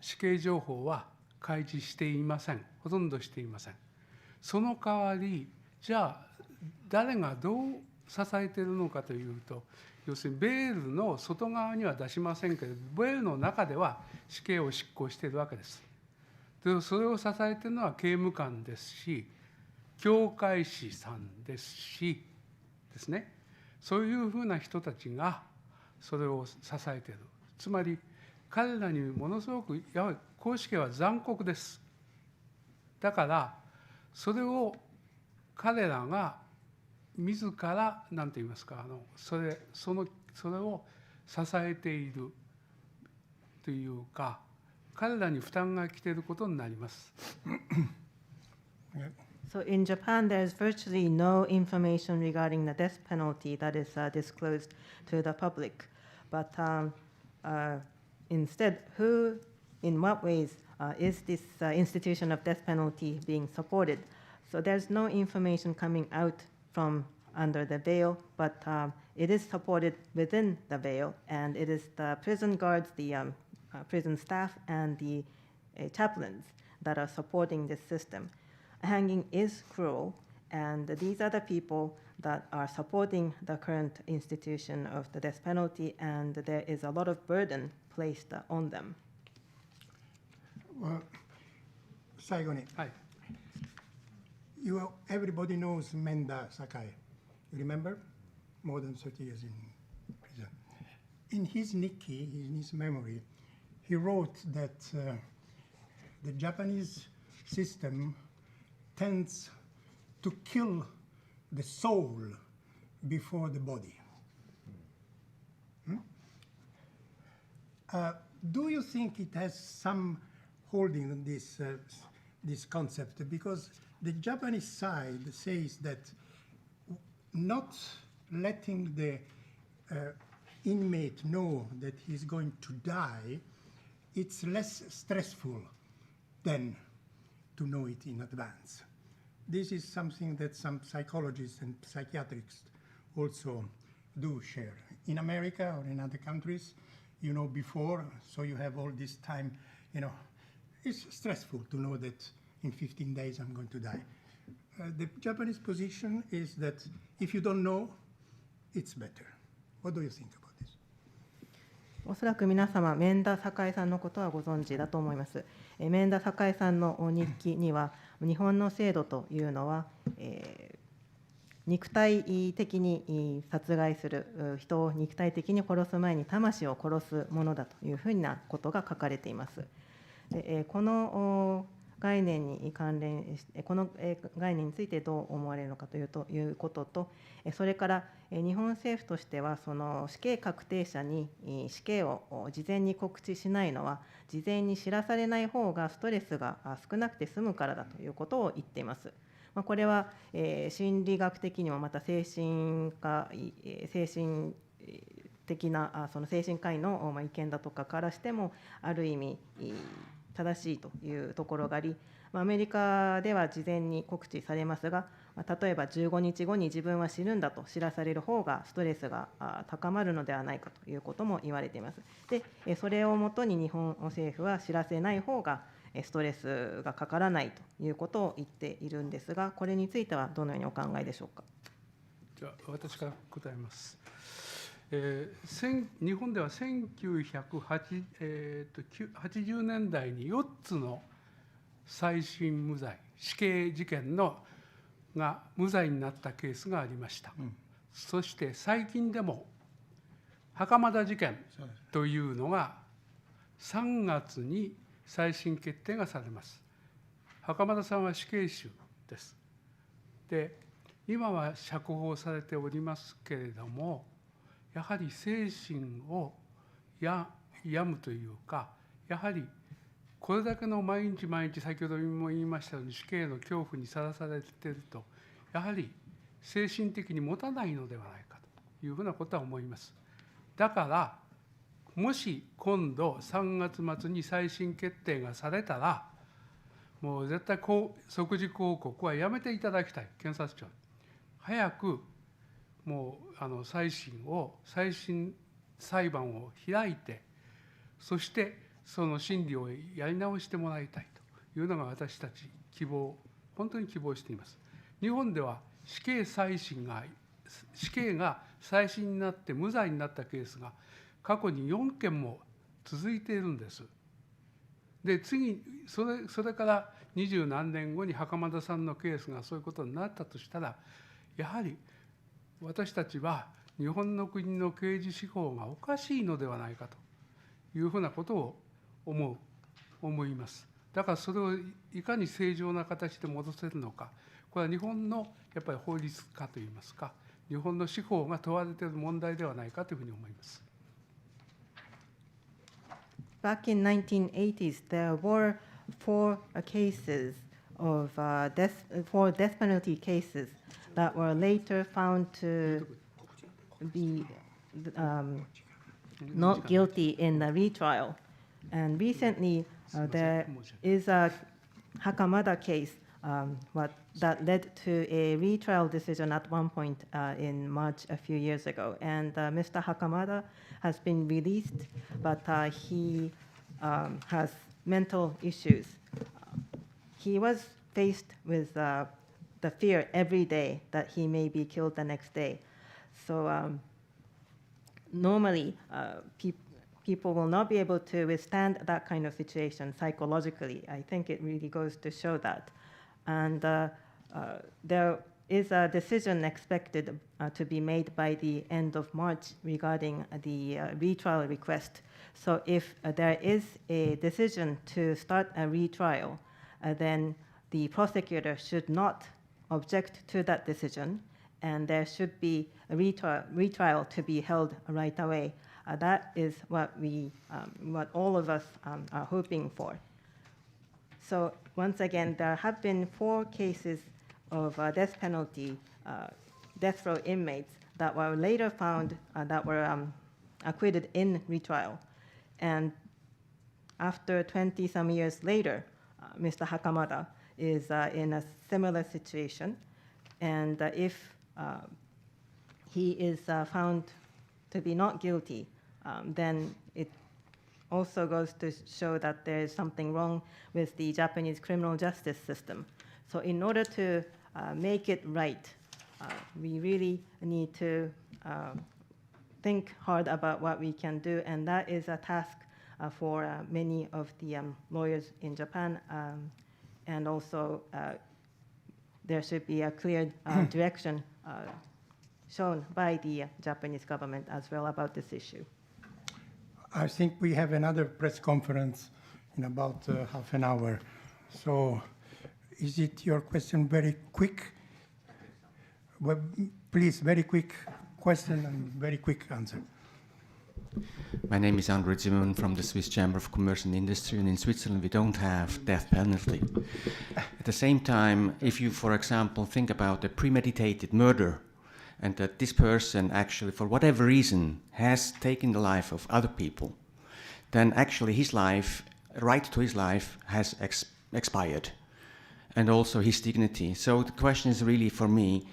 B: 死刑情報は開示していません。ほとんどしていません。その代わり、じゃあ誰がどう支えているのかというと、要するにベールの外側には出しませんけれど、ベールの中では死刑を執行しているわけです。でそれを支えているのは刑務官ですし、教会士さんですしですね、そういうふうな人たちがそれを支えている。つまり彼らにものすごくやはり公死刑は残酷です。だからそれを彼らが自ら何て言いますか、それを支えているというか、彼らに負担が来ていることになります。
C: So in Japan, there is virtually no information regarding the death penalty that is disclosed to the public. But instead, in what ways is this institution of death penalty being supported? So there's no information coming out from under the veil, but it is supported within the veil, and it is the prison guards, the prison staff, and the chaplains that are supporting this system. Hanging is cruel, and these are the people that are supporting the current institution of the death penalty, and there is a lot of burden placed on them.
A: 最後に、everybody knows Menda Sakai. You remember? More than 30 years in prison. In his Nikki, in his memory, he wrote that the Japanese system tends to kill the soul before the body. Do you think it has some holding on this concept? Because the Japanese side says that not letting the inmate know that he's going to die, it's less stressful than to know it in advance. This is something that some psychologists and psychiatrists also do share. In America or in other countries, you know before, so you have all this time, it's stressful to know that in 15 days I'm going to die. The Japanese position is that if you don't know, it's better. What do you think about this?
C: おそらく皆様、免田栄さんのことはご存知だと思います。免田栄さんの日記には、日本の制度というのは、肉体的に殺害する、人を肉体的に殺す前に魂を殺すものだというふうなことが書かれています。でこの概念に関連して、この概念についてどう思われるのかということと、それから日本政府としては、その死刑確定者に死刑を事前に告知しないのは、事前に知らされない方がストレスが少なくて済むからだということを言っています。これは心理学的にも、また精神的なその精神科医の意見だとかからしても、ある意味正しいというところがあり、アメリカでは事前に告知されますが、例えば15日後に自分は死ぬんだと知らされる方がストレスが高まるのではないかということも言われています。で、それをもとに日本政府は知らせない方がストレスがかからないということを言っているんですが、これについてはどのようにお考えでしょうか。
B: じゃあ私から答えます。日本では1980年代に4つの再審無罪死刑事件が無罪になったケースがありました。そして最近でも袴田事件というのが3月に再審決定がされます。袴田さんは死刑囚です。で、今は釈放されておりますけれども、やはり精神を病むというか、やはりこれだけの毎日毎日、先ほども言いましたように死刑の恐怖にさらされていると、やはり精神的に持たないのではないかというふうなことは思います。だからもし今度3月末に再審決定がされたら、もう絶対即時抗告はやめていただきたい。検察庁早くもう再審裁判を開いて、そしてその審理をやり直してもらいたいというのが私たち本当に希望しています。日本では死刑が再審になって無罪になったケースが過去に4件も続いているんです。で、それから20何年後に袴田さんのケースがそういうことになったとしたら、やはり私たちは日本の国の刑事司法がおかしいのではないかというふうなことを思います。だからそれをいかに正常な形で戻せるのか、これは日本のやっぱり法律家といいますか、日本の司法が問われている問題ではないかというふうに思います。
C: Back in 1980s, there were four death penalty cases that were later found to be not guilty in the retrial. And recently, there is a Hakamada case that led to a retrial decision at one point in March a few years ago. And Mr. Hakamada has been released, but he has mental issues. He was faced with the fear every day that he may be killed the next day. So normally, people will not be able to withstand that kind of situation psychologically. I think it really goes to show that. And there is a decision expected to be made by the end of March regarding the retrial request. So if there is a decision to start a retrial, then the prosecutor should not object to that decision, and there should be a retrial to be held right away. That is what all of us are hoping for. So once again, there have been 4 cases of death penalty, death row inmates that were later found that were acquitted in retrial. And after 20-some years later, Mr. Hakamada is in a similar situation. And if he is found to be not guilty, then it also goes to show that there is something wrong with the Japanese criminal justice system. So in order to make it right, we really need to think hard about what we can do, and that is a task for many of the lawyers in Japan, and also there should be a clear direction shown by the Japanese government as well about this issue.
A: I think we have another press conference in about half an hour. So is it your question very quick? Well, please, very quick question and very quick answer.
H: My name is Andre Zimmermann from the Swiss Chamber of Commerce and Industry, and in Switzerland we don't have death penalty. At the same time, if you, for example, think about a premeditated murder, and that this person actually, for whatever reason, has taken the life of other people, then actually his life, right to his life, has expired, and also his dignity. So the question is really for me,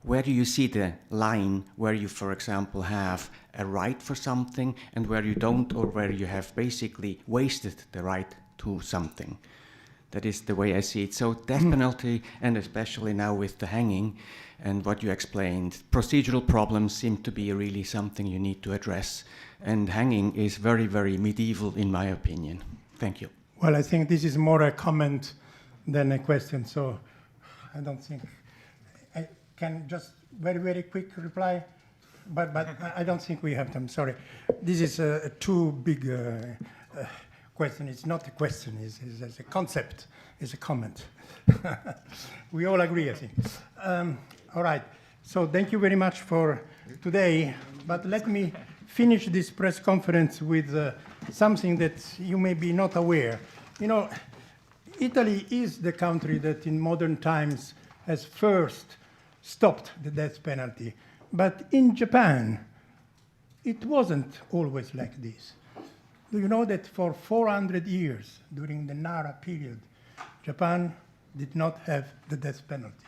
H: where do you see the line where you, for example, have a right for something and where you don't, or where you have basically wasted the right to something? That is the way I see it. So death penalty, and especially now with the hanging and what you explained, procedural problems seem to be really something you need to address. And hanging is very, very medieval in my opinion. Thank you.
A: Well, I think this is more a comment than a question, so I don't think I can just very, very quick reply, but I don't think we have them, sorry. This is a too big question. It's not a question, it's a concept, it's a comment. We all agree, I think. All right, so thank you very much for today, but let me finish this press conference with something that you may be not aware. You know, Italy is the country that in modern times has first stopped the death penalty. But in Japan, it wasn't always like this. Do you know that for 400 years, during the Nara period, Japan did not have the death penalty?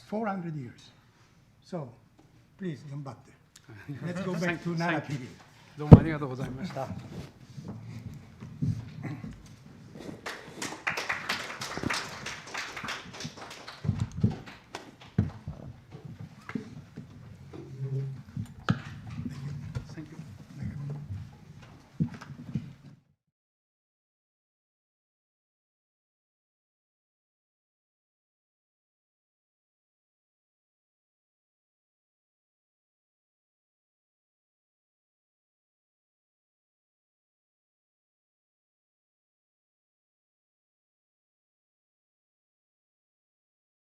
A: 400 years. So, please, Gambatte. Let's go back to Nara period.
B: どうもありがとうございました。